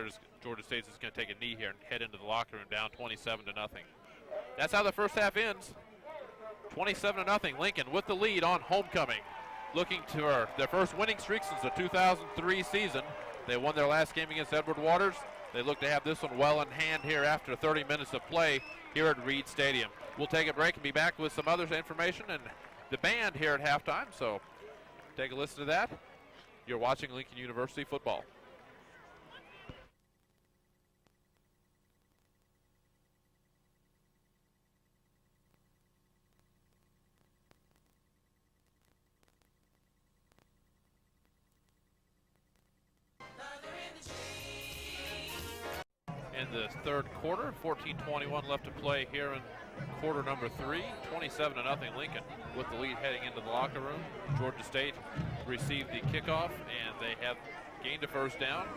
Georgia State's just going to take a knee here and head into the locker room down 27-0. That's how the first half ends. 27-0. Lincoln with the lead on homecoming. Looking to their first winning streak since the 2003 season. They won their last game against Edward Waters. They look to have this one well in hand here after 30 minutes of play here at Reed Stadium. We'll take a break and be back with some other information and the band here at halftime. So take a listen to that. You're watching Lincoln University football. In the third quarter, 14:21 left to play here in quarter number 3. 27-0 Lincoln with the lead heading into the locker room. Georgia State received the kickoff, and they have gained a first down.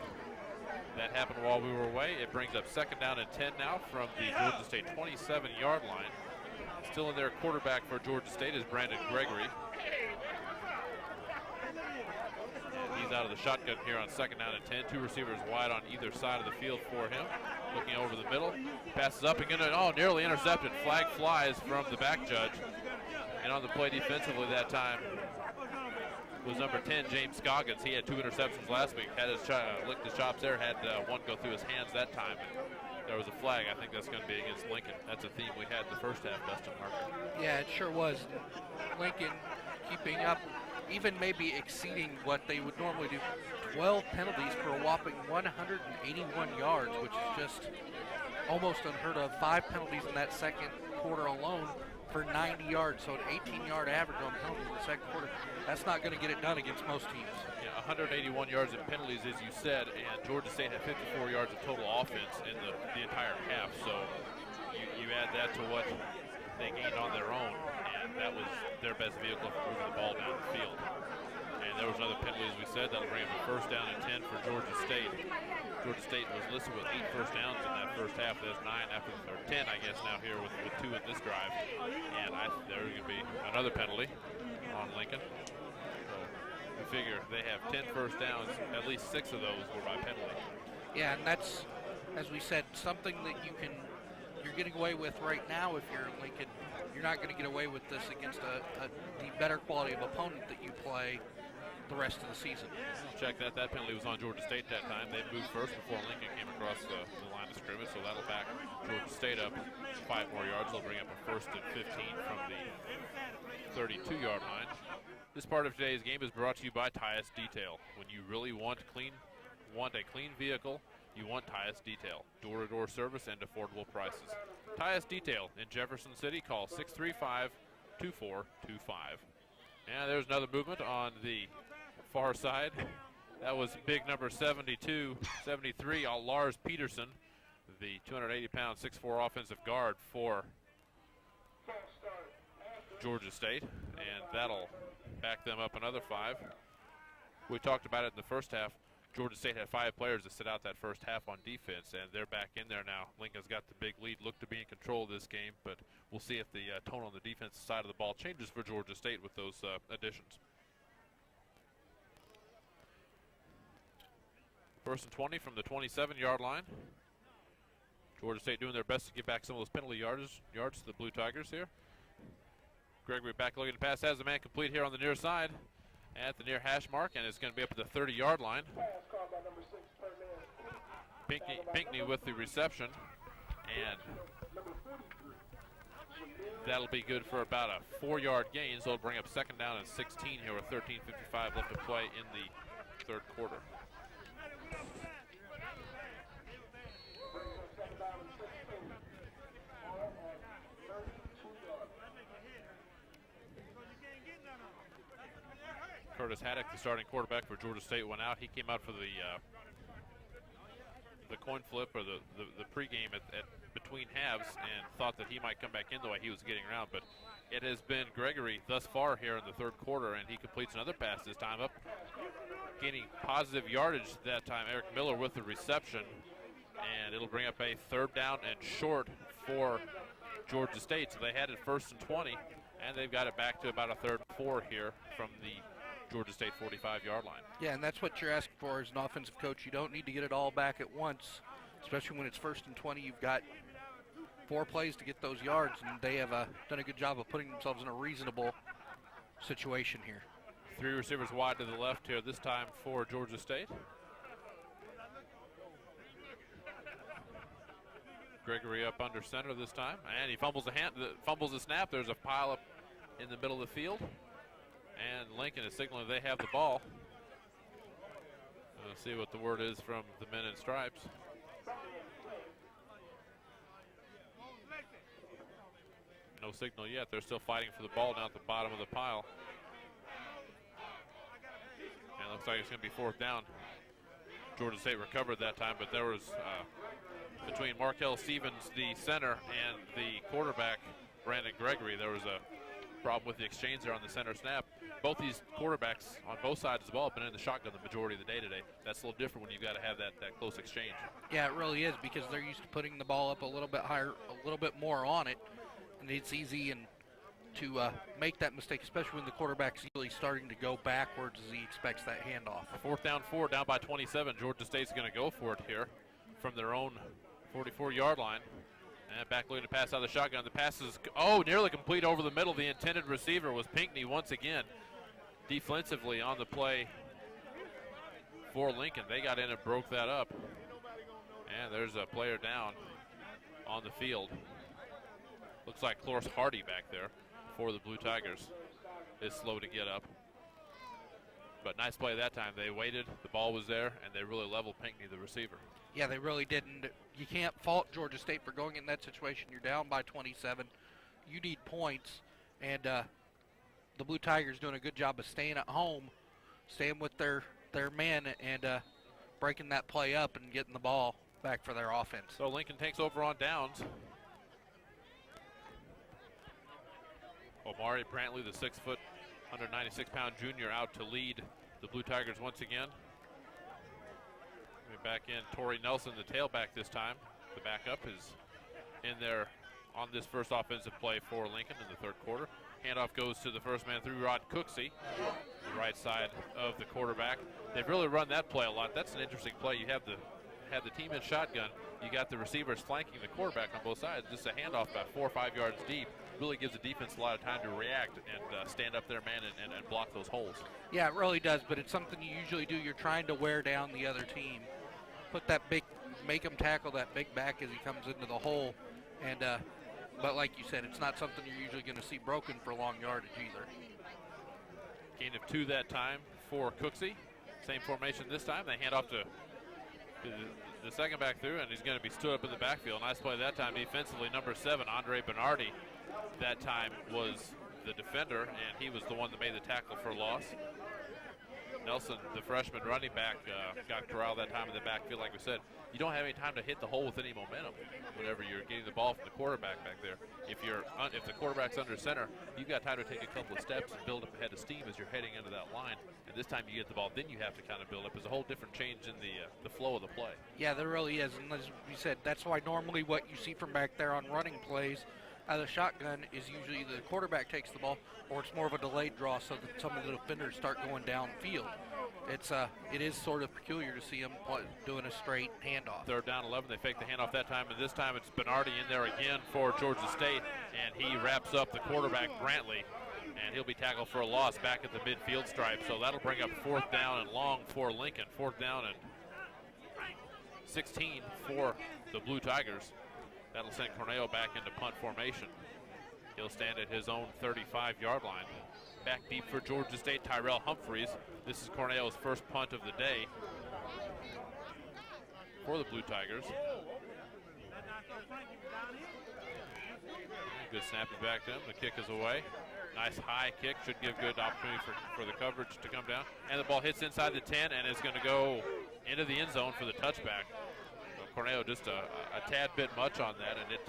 That happened while we were away. It brings up second down and 10 now from the Georgia State 27-yard line. Still in there, quarterback for Georgia State is Brandon Gregory. He's out of the shotgun here on second down and 10. Two receivers wide on either side of the field for him. Looking over the middle. Passes up again. Nearly intercepted. Flag flies from the back judge. And on the play defensively that time was number 10, James Scoggins. He had 2 interceptions last week. Had licked his chops there. Had one go through his hands that time. There was a flag. I think that's going to be against Lincoln. That's a theme we had the first half, Dustin Marker. Yeah, it sure was. Lincoln keeping up, even maybe exceeding what they would normally do. 12 penalties for a whopping 181 yards, which is just almost unheard of. 5 penalties in that second quarter alone for 90 yards, so an 18-yard average on penalties in the second quarter. That's not going to get it done against most teams. Yeah, 181 yards in penalties, as you said, and Georgia State had 54 yards of total offense in the entire half. So you add that to what they gained on their own, and that was their best vehicle for moving the ball down the field. And there was another penalty, as we said, that'll bring up a first down and 10 for Georgia State. Georgia State was listed with 8 first downs in that first half. There's 9 after, or 10, I guess, now here with 2 in this drive. And there's going to be another penalty on Lincoln. So we figure they have 10 first downs. At least 6 of those were by penalty. Yeah, and that's, as we said, something that you're getting away with right now if you're Lincoln. You're not going to get away with this against the better quality of opponent that you play the rest of the season. Check that. That penalty was on Georgia State that time. They moved first before Lincoln came across the line of scrimmage, so that'll back Georgia State up 5 more yards. They'll bring up a 1st and 15 from the 32-yard line. This part of today's game is brought to you by Tyus Detail. When you really want a clean vehicle, you want Tyus Detail. Door-to-door service and affordable prices. Tyus Detail in Jefferson City. Call 635-2425. And there's another movement on the far side. That was big number 72, 73, Lars Peterson, the 280-pound 6'4" offensive guard for Georgia State, and that'll back them up another 5. We talked about it in the first half. Georgia State had 5 players that sit out that first half on defense, and they're back in there now. Lincoln's got the big lead, look to be in control of this game, but we'll see if the tone on the defensive side of the ball changes for Georgia State with those additions. 1st and 20 from the 27-yard line. Georgia State doing their best to get back some of those penalty yards to the Blue Tigers here. Gregory back looking to pass, has the man complete here on the near side at the near hash mark, and it's going to be up at the 30-yard line. Pinckney with the reception, and that'll be good for about a 4-yard gain, so it'll bring up 2nd down and 16 here with 13:55 left to play in the 3rd quarter. Curtis Haddock, the starting quarterback for Georgia State, went out. He came out for the coin flip or the pregame at between halves and thought that he might come back in the way he was getting around. But it has been Gregory thus far here in the 3rd quarter, and he completes another pass this time up, gaining positive yardage that time. Eric Miller with the reception, and it'll bring up a 3rd down and short for Georgia State. So they had it 1st and 20, and they've got it back to about a 3rd and 4 here from the Georgia State 45-yard line. Yeah, and that's what you're asking for as an offensive coach. You don't need to get it all back at once, especially when it's 1st and 20. You've got 4 plays to get those yards, and they have done a good job of putting themselves in a reasonable situation here. 3 receivers wide to the left here this time for Georgia State. Gregory up under center this time, and he fumbles the snap. There's a pile up in the middle of the field. And Lincoln is signaling they have the ball. Let's see what the word is from the men in stripes. No signal yet. They're still fighting for the ball down at the bottom of the pile. And it looks like it's going to be 4th down. Georgia State recovered that time, but there was, between Markel Stevens, the center, and the quarterback, Brandon Gregory, there was a problem with the exchange there on the center snap. Both these quarterbacks on both sides of the ball have been in the shotgun the majority of the day today. That's a little different when you've got to have that close exchange. Yeah, it really is, because they're used to putting the ball up a little bit higher, a little bit more on it, and it's easy to make that mistake, especially when the quarterback's usually starting to go backwards as he expects that handoff. 4th down 4, down by 27. Georgia State's going to go for it here from their own 44-yard line. And back looking to pass out of the shotgun. The pass is, nearly complete over the middle. The intended receiver was Pinckney once again. Defensively on the play for Lincoln. They got in and broke that up. And there's a player down on the field. Looks like Cloris Hardy back there for the Blue Tigers is slow to get up. But nice play that time. They waited, the ball was there, and they really leveled Pinckney, the receiver. Yeah, they really didn't. You can't fault Georgia State for going in that situation. You're down by 27. You need points, and the Blue Tigers doing a good job of staying at home, staying with their men, and breaking that play up and getting the ball back for their offense. So Lincoln takes over on downs. Omari Brantley, the 6', 196-pound junior, out to lead the Blue Tigers once again. Back in Torrey Nelson, the tailback this time. The backup is in there on this first offensive play for Lincoln in the 3rd quarter. Handoff goes to the first man through Rod Cooksey, the right side of the quarterback. They've really run that play a lot. That's an interesting play. You have the team in shotgun. You got the receivers flanking the quarterback on both sides. Just a handoff about 4 or 5 yards deep really gives the defense a lot of time to react and stand up their man and block those holes. Yeah, it really does, but it's something you usually do. You're trying to wear down the other team. Put that make him tackle that big back as he comes into the hole. And but like you said, it's not something you're usually going to see broken for long yardage either. Gain of 2 that time for Cooksey. Same formation this time. They hand off to the second back through, and he's going to be stood up in the backfield. Nice play that time defensively. Number 7, Andre Bernardi, that time was the defender, and he was the one that made the tackle for loss. Nelson, the freshman running back, got corralled that time in the backfield. Like we said, you don't have any time to hit the hole with any momentum whenever you're getting the ball from the quarterback back there. If the quarterback's under center, you've got time to take a couple of steps and build up a head of steam as you're heading into that line. And this time you get the ball, then you have to kind of build up. There's a whole different change in the flow of the play. Yeah, there really is. And as we said, that's why normally what you see from back there on running plays out of the shotgun is usually the quarterback takes the ball, or it's more of a delayed draw so that some of the defenders start going downfield. It is sort of peculiar to see them doing a straight handoff. 3rd down 11, they fake the handoff that time, and this time it's Bernardi in there again for Georgia State, and he wraps up the quarterback, Brantley, and he'll be tackled for a loss back at the midfield stripe. So that'll bring up 4th down and long for Lincoln. 4th down and 16 for the Blue Tigers. That'll send Corneo back into punt formation. He'll stand at his own 35-yard line. Back deep for Georgia State, Tyrell Humphreys. This is Corneo's first punt of the day for the Blue Tigers. Good snapping back to him. The kick is away. Nice high kick. Should give good opportunity for the coverage to come down. And the ball hits inside the 10 and is going to go into the end zone for the touchback. So Corneo just a tad bit much on that, and it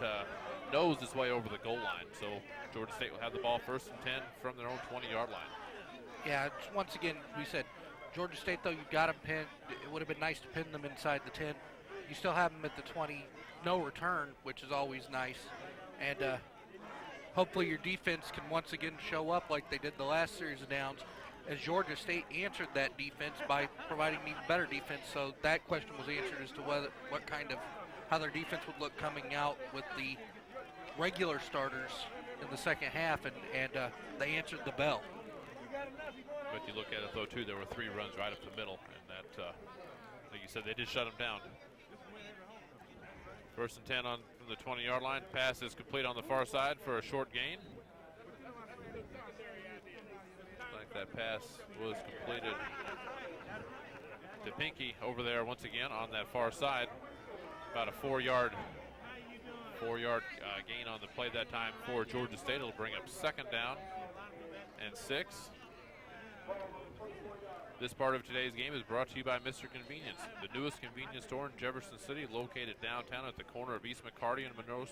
nosed its way over the goal line. So Georgia State will have the ball 1st and 10 from their own 20-yard line. Yeah, once again, we said Georgia State, though, you've got them pinned. It would have been nice to pin them inside the 10. You still have them at the 20, no return, which is always nice. And hopefully your defense can once again show up like they did the last series of downs, as Georgia State answered that defense by providing even better defense. So that question was answered as to how their defense would look coming out with the regular starters in the second half, and they answered the bell. But you look at it, though, too, there were 3 runs right up the middle, and that, like you said, they did shut them down. 1st and 10 from the 20-yard line. Pass is complete on the far side for a short gain. Like that pass was completed to Pinky over there once again on that far side. About a 4-yard gain on the play that time for Georgia State. It'll bring up 2nd down and 6. This part of today's game is brought to you by Mr. Convenience, the newest convenience store in Jefferson City, located downtown at the corner of East McCarty and Monroe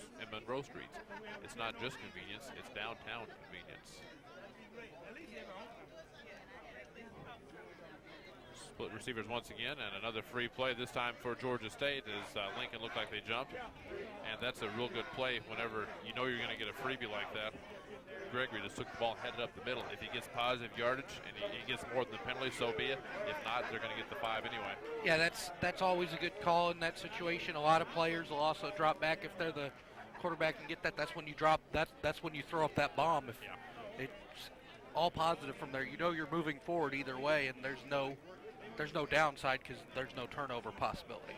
Streets. It's not just convenience, it's downtown convenience. Split receivers once again, and another free play, this time for Georgia State, as Lincoln looked like they jumped. And that's a real good play whenever you know you're going to get a freebie like that. Gregory just took the ball, headed up the middle. If he gets positive yardage and he gets more than the penalty, so be it. If not, they're going to get the 5 anyway. Yeah, that's always a good call in that situation. A lot of players will also drop back if they're the quarterback and get that. That's when you drop. That's when you throw up that bomb. It's all positive from there. You know you're moving forward either way, and there's no downside because there's no turnover possibility.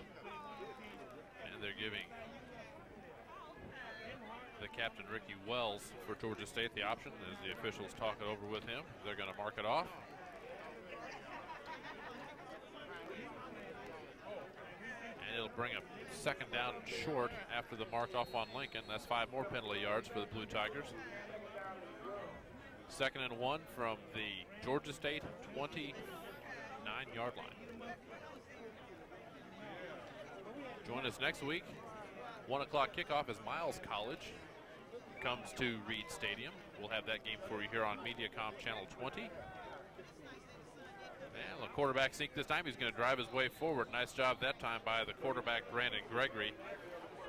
And they're giving the captain, Ricky Wells, for Georgia State the option as the officials talk it over with him. They're going to mark it off. And it'll bring up 2nd down and short after the mark off on Lincoln. That's 5 more penalty yards for the Blue Tigers. 2nd and 1 from the Georgia State 29-yard line. Join us next week. 1 o'clock kickoff as Miles College comes to Reed Stadium. We'll have that game for you here on Mediacom Channel 20. And the quarterback sneak this time. He's going to drive his way forward. Nice job that time by the quarterback, Brandon Gregory.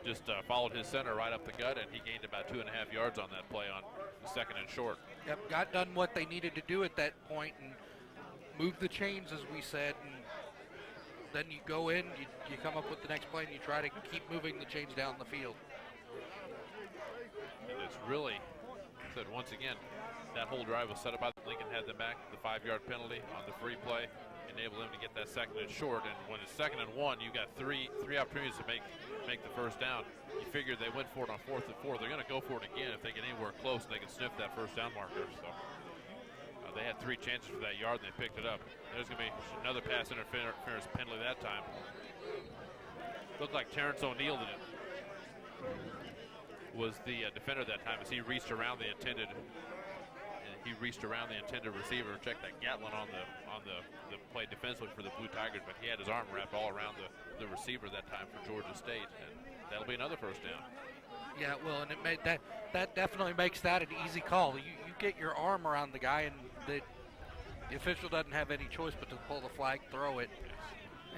Just followed his center right up the gut, and he gained about 2.5 yards on that play on the 2nd and short. Yep, got done what they needed to do at that point and moved the chains, as we said. And then you go in, you come up with the next play, and you try to keep moving the chains down the field. And it's really, once again, that whole drive was set up by Lincoln, had them back, the 5-yard penalty on the free play. enable them to get that second and short. And when it's 2nd and 1, you got three opportunities to make the first down. You figure they went for it on 4th and 4. They're going to go for it again if they get anywhere close. They can sniff that first down marker. So they had 3 chances for that yard, and they picked it up. There's going to be another pass interference penalty that time. Looked like Terrence O'Neill was the defender that time as he reached around the intended receiver. Checked that Gatlin on the play defensively for the Blue Tigers, but he had his arm wrapped all around the receiver that time for Georgia State, and that'll be another first down. Yeah, well, and it made that definitely makes that an easy call. You get your arm around the guy, and the official doesn't have any choice but to pull the flag, throw it.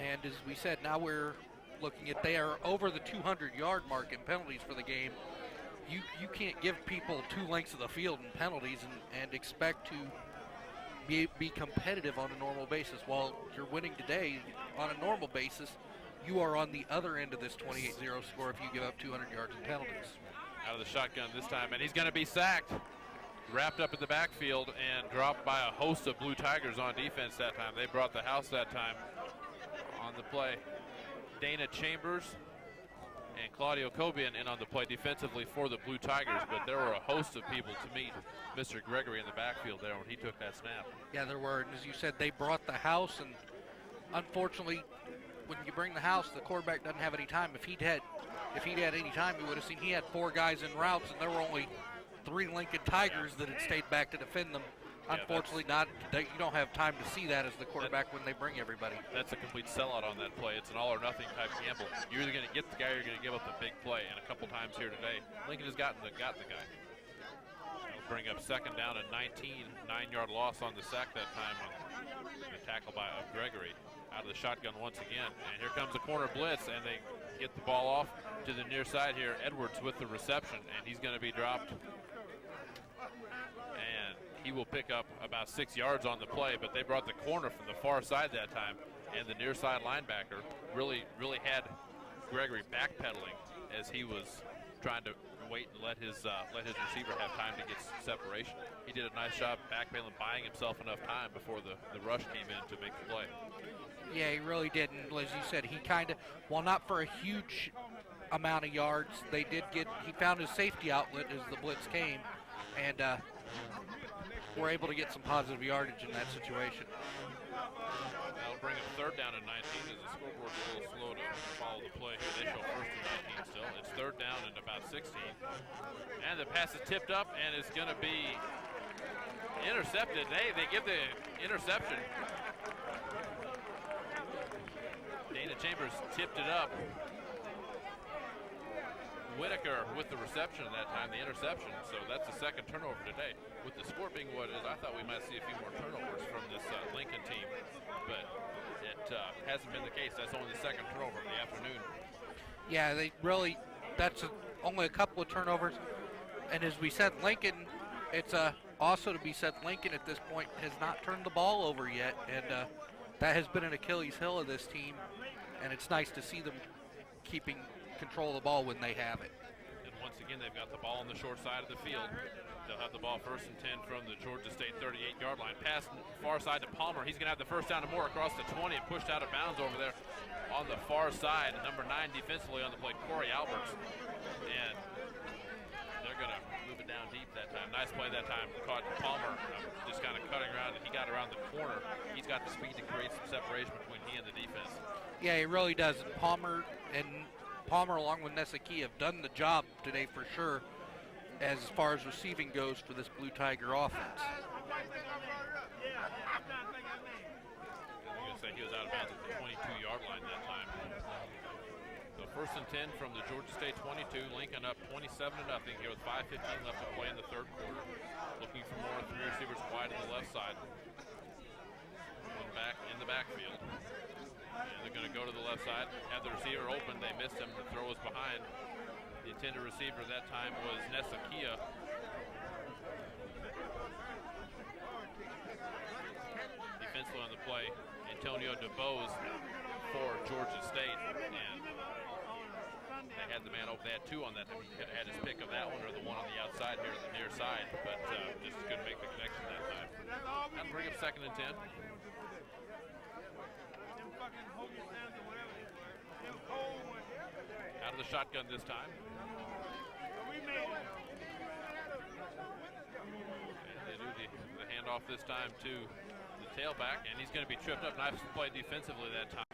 And as we said, now we're looking at they are over the 200-yard mark in penalties for the game. You can't give people 2 lengths of the field in penalties and expect to be competitive on a normal basis. While you're winning today on a normal basis, you are on the other end of this 28-0 score if you give up 200 yards in penalties. Out of the shotgun this time, and he's going to be sacked. Wrapped up in the backfield and dropped by a host of Blue Tigers on defense that time. They brought the house that time on the play. Dana Chambers and Claudio Cobian in on the play defensively for the Blue Tigers, but there were a host of people to meet Mr. Gregory in the backfield there when he took that snap. Yeah, there were, and as you said, they brought the house, and unfortunately, when you bring the house, the quarterback doesn't have any time. If he'd had any time, you would have seen he had 4 guys in routes, and there were only 3 Lincoln Tigers that had stayed back to defend them. Unfortunately, you don't have time to see that as the quarterback when they bring everybody. That's a complete sellout on that play. It's an all-or-nothing type gamble. You're either going to get the guy or you're going to give up the big play. And a couple times here today, Lincoln has got the guy. That'll bring up 2nd down and 19, 9-yard loss on the sack that time on the tackle by Gregory. Out of the shotgun once again. And here comes a corner blitz, and they get the ball off to the near side here. Edwards with the reception, and he's going to be dropped. And he will pick up about 6 yards on the play, but they brought the corner from the far side that time, and the near side linebacker really had Gregory backpedaling as he was trying to wait and let his receiver have time to get separation. He did a nice job backpedaling, buying himself enough time before the rush came in to make the play. Yeah, he really did, and as you said, he kind of, while not for a huge amount of yards, he found his safety outlet as the blitz came, and were able to get some positive yardage in that situation. That'll bring up 3rd down and 19 as the scoreboard's a little slow to follow the play here. They show 1st and 19 still. It's 3rd down and about 16. And the pass is tipped up and it's going to be intercepted. They give the interception. Dana Chambers tipped it up. Whitaker with the reception at that time, the interception. So that's the 2nd turnover today. With the score being what it is, I thought we might see a few more turnovers from this Lincoln team, but it hasn't been the case. That's only the 2nd turnover of the afternoon. Yeah, that's only a couple of turnovers. And as we said, Lincoln, it's also to be said, Lincoln at this point has not turned the ball over yet, and that has been an Achilles heel of this team, and it's nice to see them keeping control of the ball when they have it. And once again, they've got the ball on the short side of the field. They'll have the ball 1st and 10 from the Georgia State 38-yard line. Pass far side to Palmer. He's going to have the first down and more across the 20 and pushed out of bounds over there on the far side. Number 9 defensively on the play, Corey Alberts. And they're going to move it down deep that time. Nice play that time. Caught Palmer just kind of cutting around, and he got around the corner. He's got the speed to create some separation between he and the defense. Yeah, he really does. And Palmer along with Nesaki have done the job today for sure as far as receiving goes for this Blue Tiger offense. I'm going to say he was out of bounds at the 22-yard line that time. So 1st and 10 from the Georgia State 22. Lincoln up 27-0 here with 5:15 left to play in the 3rd quarter. Looking for more 3 receivers wide to the left side. One back in the backfield. And they're going to go to the left side, have the receiver open. They missed him. The throw was behind. The intended receiver that time was Nesakia. Defensively on the play, Antonio DeBose for Georgia State. And they had the man open. They had 2 on that. He could have had his pick of that one or the one on the outside here, the near side, but just couldn't make the connection that time. That'll bring up 2nd and 10. Out of the shotgun this time. And they do the handoff this time to the tailback, and he's going to be tripped up. Nice play defensively that time.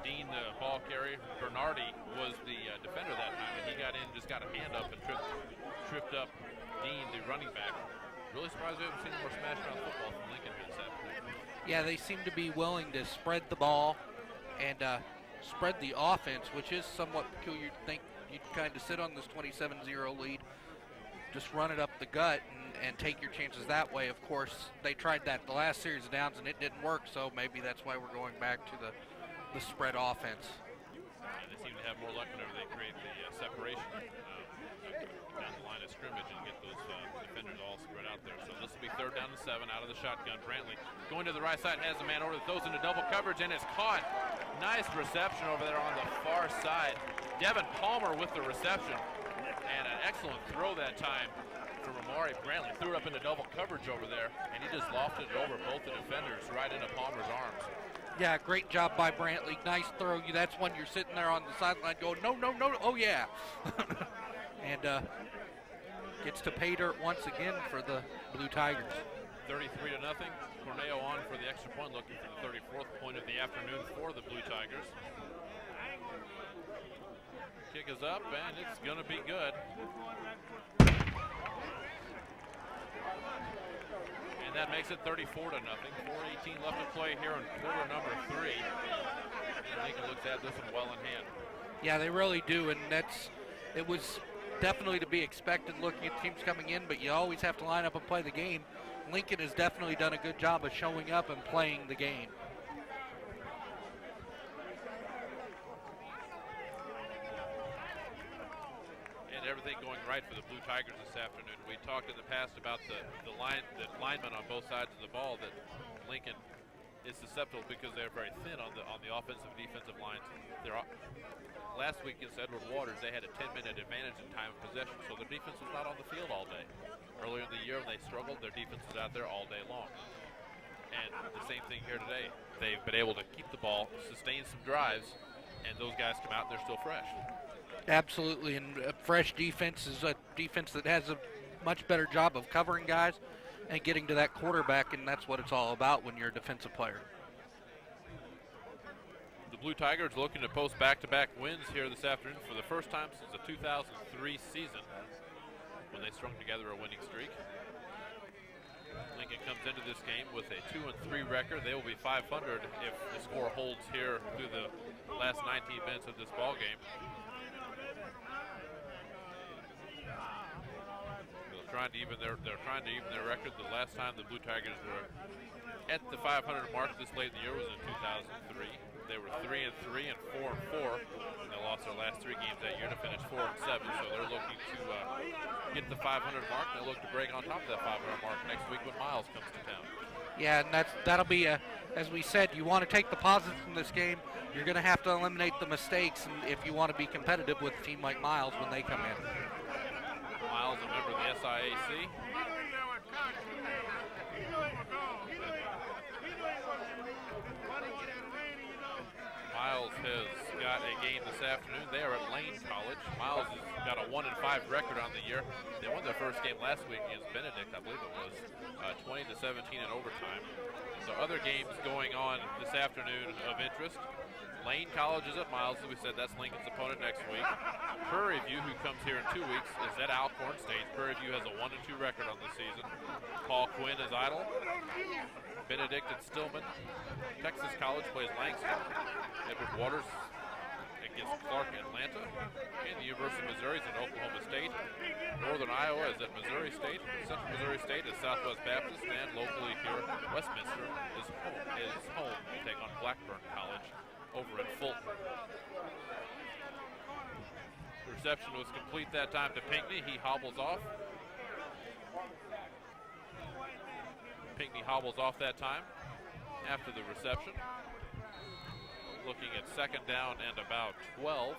Dean, the ball carrier. Bernardi was the defender that time, and he got in, just got a hand up and tripped up Dean, the running back. Really surprised we haven't seen more smash around football from Lincoln here this afternoon. Yeah, they seem to be willing to spread the ball and spread the offense, which is somewhat peculiar. You'd think you'd kind of sit on this 27-0 lead, just run it up the gut and take your chances that way. Of course, they tried that the last series of downs and it didn't work, so maybe that's why we're going back to the spread offense. Yeah, they seem to have more luck whenever they create the separation down the line of scrimmage and get those defenders all spread out there. So this will be 3rd down and 7 out of the shotgun. Brantley going to the right side, has a man over, throws into double coverage, and it's caught. Nice reception over there on the far side. Devin Palmer with the reception, and an excellent throw that time from Amari Brantley. Threw it up into double coverage over there, and he just lofted it over both the defenders right into Palmer's arms. Yeah, great job by Brantley. Nice throw. That's when you're sitting there on the sideline going, no, no, no, oh yeah. And gets to pay dirt once again for the Blue Tigers. 33-0. Corneo on for the extra point, looking for the 34th point of the afternoon for the Blue Tigers. Kick is up, and it's going to be good. And that makes it 34-0. 4:18 left to play here in quarter number 3. And Lincoln looks at this one well in hand. Yeah, they really do, and it was definitely to be expected looking at teams coming in, but you always have to line up and play the game. Lincoln has definitely done a good job of showing up and playing the game. And everything going right for the Blue Tigers this afternoon. We talked in the past about the linemen on both sides of the ball, that Lincoln is susceptible because they're very thin on the offensive and defensive lines. Last week against Edward Waters, they had a 10-minute advantage in time of possession, so their defense was not on the field all day. Earlier in the year when they struggled, their defense was out there all day long. And the same thing here today. They've been able to keep the ball, sustain some drives, and those guys come out and they're still fresh. Absolutely, and a fresh defense is a defense that has a much better job of covering guys and getting to that quarterback, and that's what it's all about when you're a defensive player. The Blue Tigers looking to post back-to-back wins here this afternoon for the first time since the 2003 season when they strung together a winning streak. Lincoln comes into this game with a 2-3 record. They will be 500 if the score holds here through the last 19 minutes of this ball game. They're trying to even their record. The last time the Blue Tigers were at the 500 mark this late in the year was in 2003. They were 3-3 and 4-4. And they lost their last 3 games that year to finish 4-7. So they're looking to get the 500 mark. They'll look to break on top of that 500 mark next week when Miles comes to town. Yeah, and that'll be as we said, you want to take the positives from this game. You're going to have to eliminate the mistakes, and if you want to be competitive with a team like Miles when they come in. Miles, a member of the SIAC. Miles has got a game this afternoon. They are at Lane College. Miles has got a 1-5 record on the year. They won their first game last week against Benedict, I believe it was, 20-17 in overtime. So other games going on this afternoon of interest. Lane College is at Miles, as we said. That's Lincoln's opponent next week. Prairie View, who comes here in 2 weeks, is at Alcorn State. Prairie View has a 1-2 record on the season. Paul Quinn is idle. Benedict and Stillman. Texas College plays Langston. Edward Waters against Clark Atlanta. And the University of Missouri is at Oklahoma State. Northern Iowa is at Missouri State. Central Missouri State is Southwest Baptist. And locally here, Westminster is home to take on Blackburn College over at Fulton. The reception was complete that time to Pinckney. He hobbles off. Pinckney hobbles off that time after the reception. Looking at 2nd down and about 12.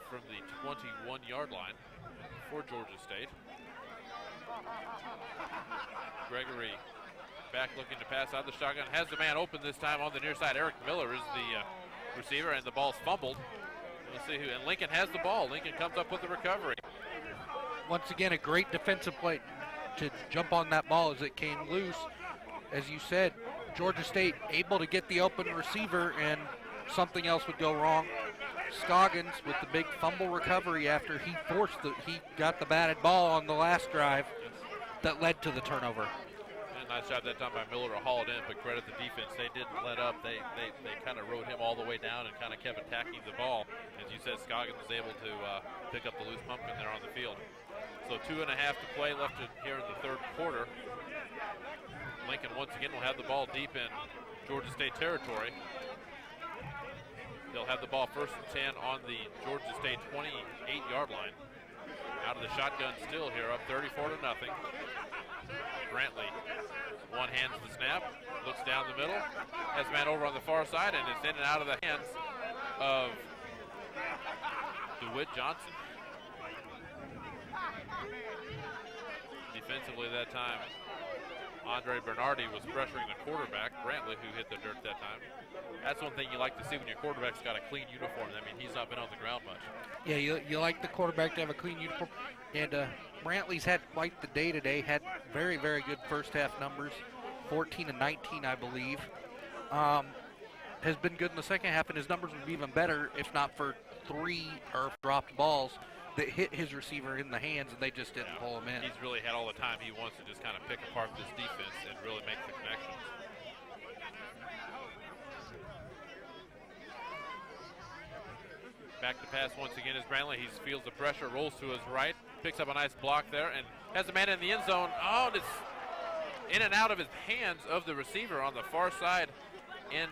From the 21-yard line for Georgia State. Gregory back looking to pass out the shotgun. Has the man open this time on the near side. Eric Miller is the receiver, and the ball's fumbled. We'll see who. And Lincoln has the ball. Lincoln comes up with the recovery. Once again, a great defensive play to jump on that ball as it came loose. As you said, Georgia State able to get the open receiver, and something else would go wrong. Scoggins with the big fumble recovery after he got the batted ball on the last drive that led to the turnover. Nice job that time by Miller to haul it in, but credit the defense. They didn't let up. They kind of rode him all the way down and kind of kept attacking the ball. As you said, Scoggins was able to pick up the loose pumpkin there on the field. So 2.5 to play left here in the third quarter. Lincoln once again will have the ball deep in Georgia State territory. They'll have the ball 1st and 10 on the Georgia State 28-yard line. Out of the shotgun still here, up 34-0. Brantley one hands the snap, looks down the middle, has a man over on the far side, and it's in and out of the hands of DeWitt Johnson. Defensively that time, Andre Bernardi was pressuring the quarterback, Brantley, who hit the dirt that time. That's one thing you like to see when your quarterback's got a clean uniform. I mean, he's not been on the ground much. Yeah, you like the quarterback to have a clean uniform. And Brantley's had quite the day today. Had very, very good first half numbers, 14 and 19, I believe. Has been good in the second half, and his numbers would be even better if not for 3 dropped balls that hit his receiver in the hands, and they just didn't pull him in. He's really had all the time he wants to just kind of pick apart this defense and really make the connections. Back to pass once again is Brantley. He feels the pressure, rolls to his right, picks up a nice block there, and has a man in the end zone. Oh, it's in and out of his hands of the receiver on the far side in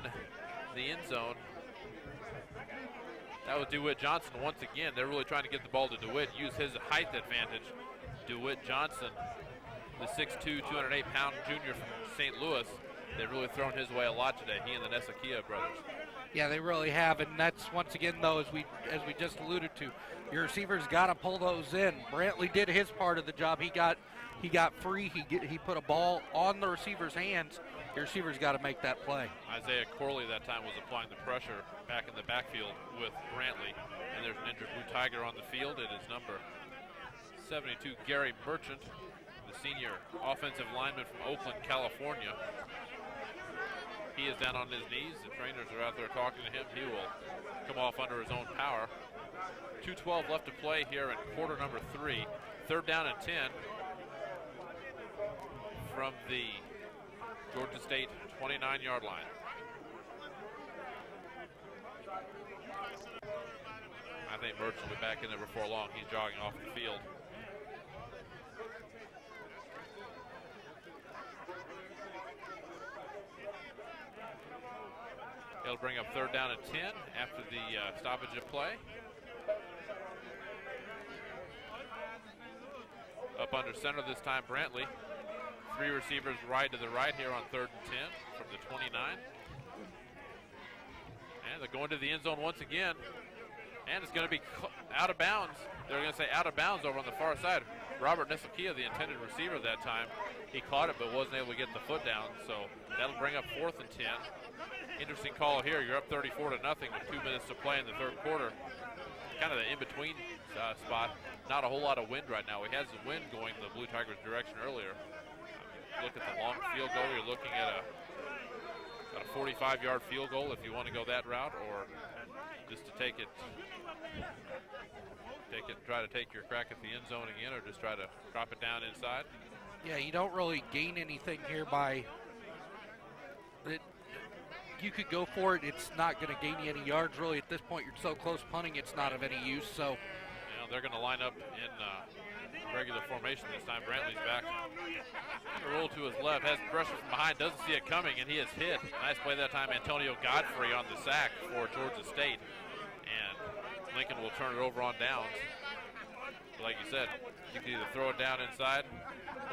the end zone. That was DeWitt Johnson once again. They're really trying to get the ball to DeWitt, use his height advantage. DeWitt Johnson, the 6'2", 208-pound junior from St. Louis. They've really thrown his way a lot today, he and the Nesakia brothers. Yeah, they really have, and that's once again though, as we just alluded to, your receivers got to pull those in. Brantley did his part of the job. He got free. He put a ball on the receiver's hands. Your receivers got to make that play. Isaiah Corley that time was applying the pressure back in the backfield with Brantley, and there's an injured Blue Tiger on the field. It is number 72, Gary Merchant, the senior offensive lineman from Oakland, California. He is down on his knees. The trainers are out there talking to him. He will come off under his own power. 2:12 left to play here in quarter number 3. 3rd down and 10 from the Georgia State 29-yard line. I think Merchant will be back in there before long. He's jogging off the field. He'll bring up 3rd down and 10 after the stoppage of play. Up under center this time, Brantley. 3 receivers wide to the right here on 3rd and 10 from the 29. And they're going to the end zone once again. And it's going to be out of bounds. They're going to say out of bounds over on the far side. Robert Nesakia, the intended receiver that time, he caught it but wasn't able to get the foot down. So that'll bring up 4th and 10. Interesting call here. You're up 34-0 with 2 minutes to play in the third quarter. Kind of the in-between spot. Not a whole lot of wind right now. We had some wind going in the Blue Tigers' direction earlier. Look at the long field goal. You're looking at a 45-yard field goal if you want to go that route, or just to take it, try to take your crack at the end zone again, or just try to drop it down inside. Yeah, you don't really gain anything here by it. You could go for it. It's not going to gain you any yards, really. At this point, you're so close punting, it's not of any use. So, they're going to line up in regular formation this time. Brantley's back. Going to roll to his left, has pressure from behind, doesn't see it coming, and he is hit. Nice play that time. Antonio Godfrey on the sack for Georgia State. And Lincoln will turn it over on downs. But like you said, you can either throw it down inside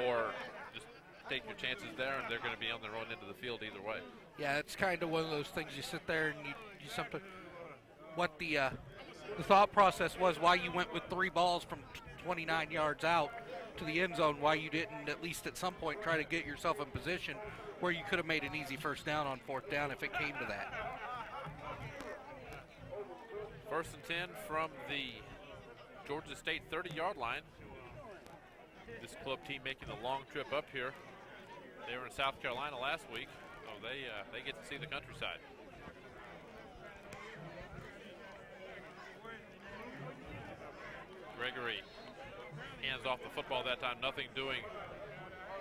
or just take your chances there, and they're going to be on their own end of the field either way. Yeah, it's kind of one of those things you sit there and you sometimes, what the thought process was, why you went with 3 balls from 29 yards out. to the end zone, why you didn't at least at some point try to get yourself in position where you could have made an easy first down on fourth down if it came to that. 1st and 10 from the Georgia State 30-yard line. This club team making the long trip up here. They were in South Carolina last week. Oh, they get to see the countryside. Gregory hands off the football that time. Nothing doing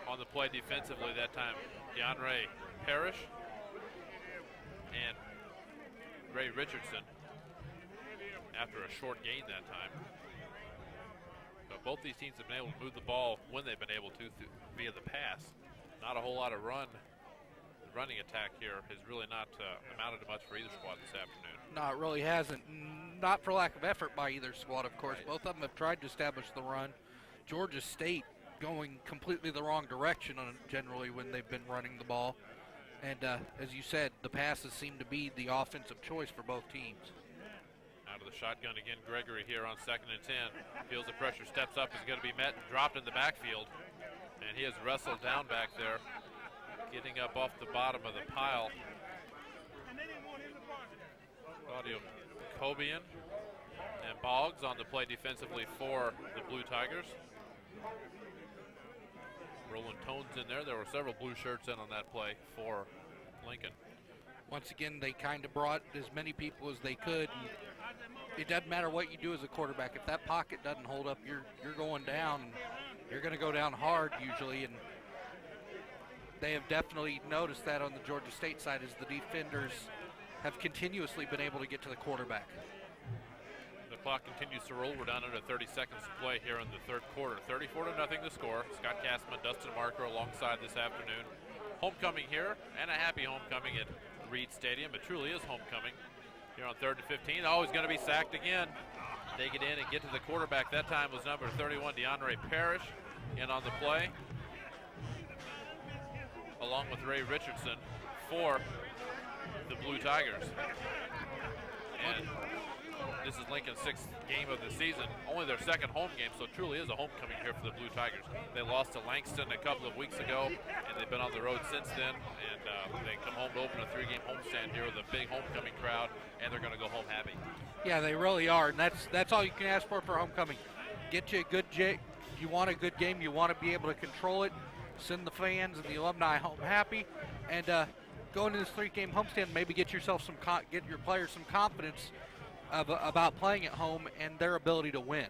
on the play defensively that time. DeAndre Parrish and Ray Richardson after a short gain that time. But both these teams have been able to move the ball when they've been able to via the pass. Not a whole lot of running attack here has really not amounted to much for either squad this afternoon. No, it really hasn't. Not for lack of effort by either squad, of course. Right. Both of them have tried to establish the run. Georgia State going completely the wrong direction generally when they've been running the ball. And as you said, the passes seem to be the offensive choice for both teams. Out of the shotgun again, Gregory here on 2nd and 10. Feels the pressure, steps up, is going to be met and dropped in the backfield. And he has wrestled down back there, getting up off the bottom of the pile. Claudio Cobian and Boggs on the play defensively for the Blue Tigers. Roland Tones in there. There were several blue shirts in on that play for Lincoln. Once again, they kind of brought as many people as they could. And it doesn't matter what you do as a quarterback. If that pocket doesn't hold up, you're going down. And you're going to go down hard usually. And they have definitely noticed that on the Georgia State side as the defenders have continuously been able to get to the quarterback. The clock continues to roll. We're down under 30 seconds to play here in the third quarter. 34-0 the score. Scott Castman, Dustin Marker alongside this afternoon. Homecoming here, and a happy homecoming at Reed Stadium. It truly is homecoming here on 3rd and 15. Oh, he's going to be sacked again. They get in and get to the quarterback. That time was number 31, DeAndre Parrish, in on the play, along with Ray Richardson for the Blue Tigers. And this is Lincoln's 6th game of the season, only their 2nd home game, so it truly is a homecoming here for the Blue Tigers. They lost to Langston a couple of weeks ago, and they've been on the road since then, and they come home to open a 3-game homestand here with a big homecoming crowd, and they're going to go home happy. Yeah, they really are, and that's all you can ask for homecoming. Get you a good you want a good game, you want to be able to control it, send the fans and the alumni home happy, and go into this 3-game homestand, maybe get yourself get your players some confidence about playing at home and their ability to win.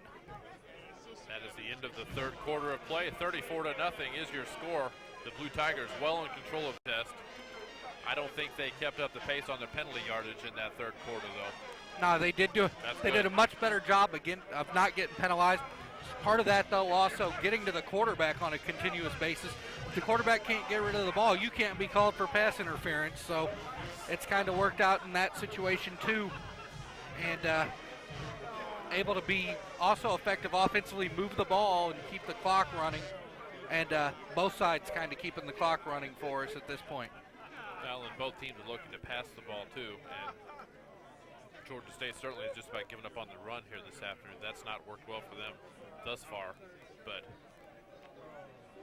That is the end of the third quarter of play. 34-0 is your score. The Blue Tigers well in control of the test. I don't think they kept up the pace on their penalty yardage in that third quarter, though. No, they did did a much better job again of not getting penalized. Part of that, though, also getting to the quarterback on a continuous basis. If the quarterback can't get rid of the ball, you can't be called for pass interference. So it's kind of worked out in that situation, too. And able to be also effective offensively, move the ball and keep the clock running. And both sides kind of keeping the clock running for us at this point. Well, and both teams are looking to pass the ball, too. And Georgia State certainly is just about giving up on the run here this afternoon. That's not worked well for them thus far, but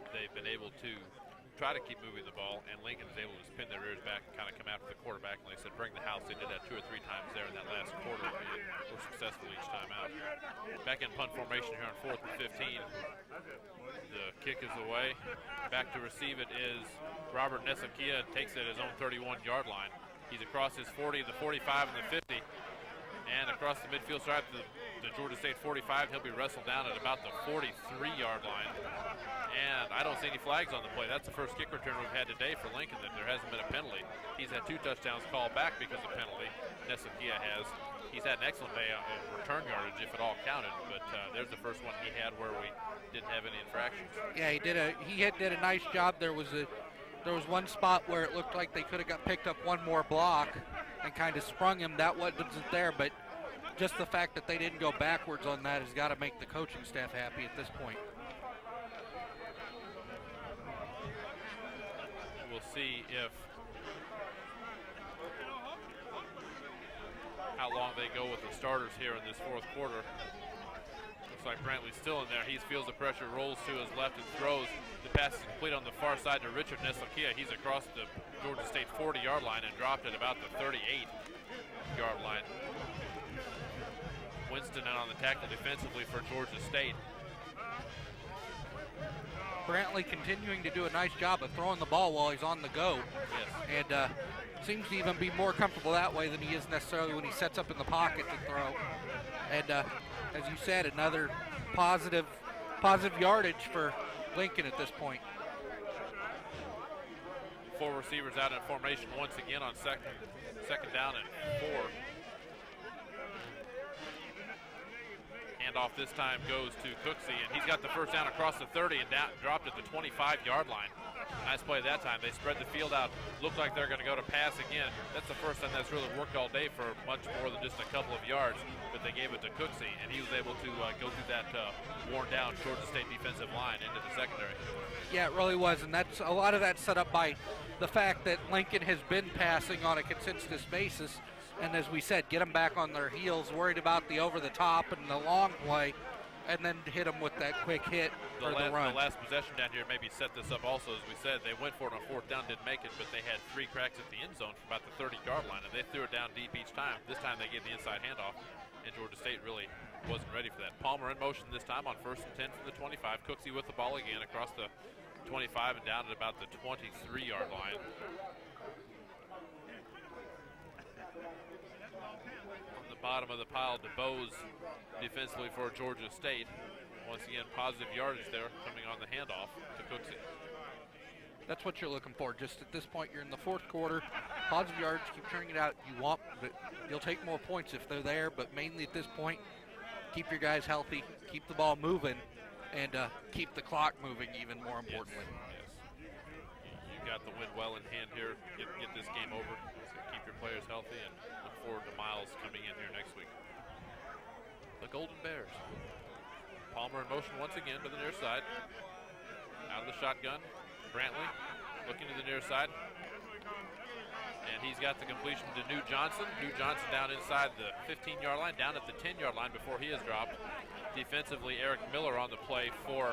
they've been able to try to keep moving the ball, and Lincoln's able to spin their ears back and kind of come after the quarterback. And they said, bring the house. They did that 2 or 3 times there in that last quarter, and were successful each time out. Back in punt formation here on 4th and 15. The kick is away. Back to receive it is Robert Nesakia. Takes it at his own 31-yard line. He's across his 40, the 45, and the 50. And across the midfield stripe, the Georgia State 45, he'll be wrestled down at about the 43-yard line. And I don't see any flags on the play. That's the first kick return we've had today for Lincoln that there hasn't been a penalty. He's had 2 touchdowns called back because of penalty. Nesakia has. He's had an excellent day on return yardage, if it all counted. But there's the first one he had where we didn't have any infractions. Yeah, he did a nice job. There was one spot where it looked like they could have got picked up one more block and kind of sprung him. That wasn't there, but just the fact that they didn't go backwards on that has got to make the coaching staff happy at this point. We'll see how long they go with the starters here in this fourth quarter. Looks like Brantley's still in there. He feels the pressure, rolls to his left and throws. The pass is complete on the far side to Richard Neslakia. He's across the Georgia State 40-yard line and dropped at about the 38-yard line. Winston out on the tackle defensively for Georgia State. Brantley continuing to do a nice job of throwing the ball while he's on the go. Yes. And seems to even be more comfortable that way than he is necessarily when he sets up in the pocket to throw. And as you said, another positive yardage for Lincoln at this point. 4 receivers out in formation once again on second down and 4. Handoff this time goes to Cooksey, and he's got the first down across the 30 and dropped at the 25-yard line. Nice play that time. They spread the field out. Looked like they're going to go to pass again. That's the first time that's really worked all day for much more than just a couple of yards, but they gave it to Cooksey, and he was able to go through that worn-down Georgia State defensive line into the secondary. Yeah, it really was, and that's a lot of that set up by the fact that Lincoln has been passing on a consistent basis. And as we said, get them back on their heels, worried about the over-the-top and the long play, and then hit them with that quick hit for the run. The last possession down here maybe set this up also. As we said, they went for it on 4th down, didn't make it, but they had 3 cracks at the end zone from about the 30-yard line, and they threw it down deep each time. This time they gave the inside handoff, and Georgia State really wasn't ready for that. Palmer in motion this time on 1st and 10 from the 25. Cooksey with the ball again across the 25 and down at about the 23-yard line. Bottom of the pile, DeBose defensively for Georgia State. Once again, positive yardage there coming on the handoff to Cooksey. That's what you're looking for. Just at this point, you're in the 4th quarter. Positive yardage, keep turning it out. You'll take more points if they're there, but mainly at this point, keep your guys healthy, keep the ball moving, and keep the clock moving even more importantly. Yes. You got the win well in hand here. Get this game over. So keep your players healthy and look forward to Miles coming in here next week. The Golden Bears. Palmer in motion once again to the near side. Out of the shotgun. Brantley looking to the near side. And he's got the completion to New Johnson. New Johnson down inside the 15-yard line, down at the 10-yard line before he is dropped. Defensively, Eric Miller on the play for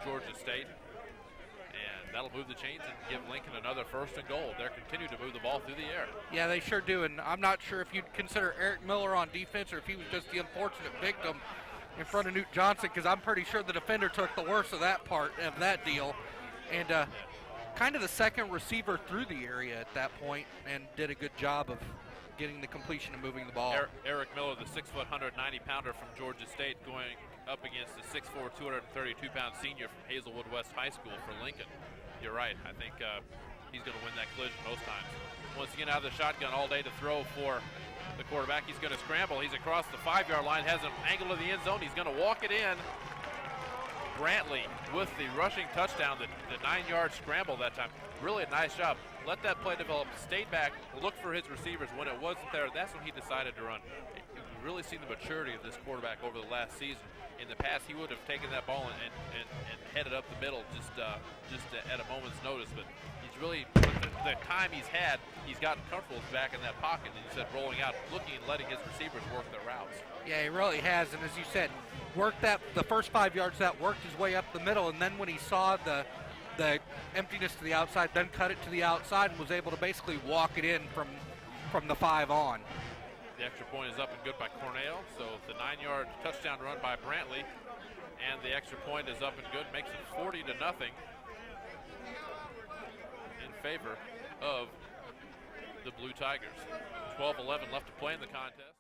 Georgia State. And that'll move the chains and give Lincoln another 1st and goal. They're continuing to move the ball through the air. Yeah, they sure do, and I'm not sure if you'd consider Eric Miller on defense or if he was just the unfortunate victim in front of Newt Johnson, because I'm pretty sure the defender took the worst of that part of that deal. And kind of the second receiver through the area at that point and did a good job of getting the completion and moving the ball. Eric Miller, the 6', 190-pounder from Georgia State, going up against the 6'4", 232-pound senior from Hazelwood West High School for Lincoln. You're right. I think he's going to win that collision most times. Once again, out of the shotgun all day to throw for the quarterback. He's going to scramble. He's across the 5-yard line, has an angle to the end zone. He's going to walk it in. Brantley with the rushing touchdown, the 9-yard scramble that time. Really a nice job. Let that play develop, stayed back, looked for his receivers. When it wasn't there, that's when he decided to run. You've really seen the maturity of this quarterback over the last season. In the past, he would have taken that ball and headed up the middle just at a moment's notice. But he's really, with the time he's had, he's gotten comfortable back in that pocket. And you said rolling out, looking and letting his receivers work their routes. Yeah, he really has. And as you said, worked the first 5 yards that worked his way up the middle. And then when he saw the emptiness to the outside, then cut it to the outside and was able to basically walk it in from the 5 on. The extra point is up and good by Cornell, so the 9-yard touchdown run by Brantley, and the extra point is up and good, makes it 40-0 in favor of the Blue Tigers. 12-11 left to play in the contest.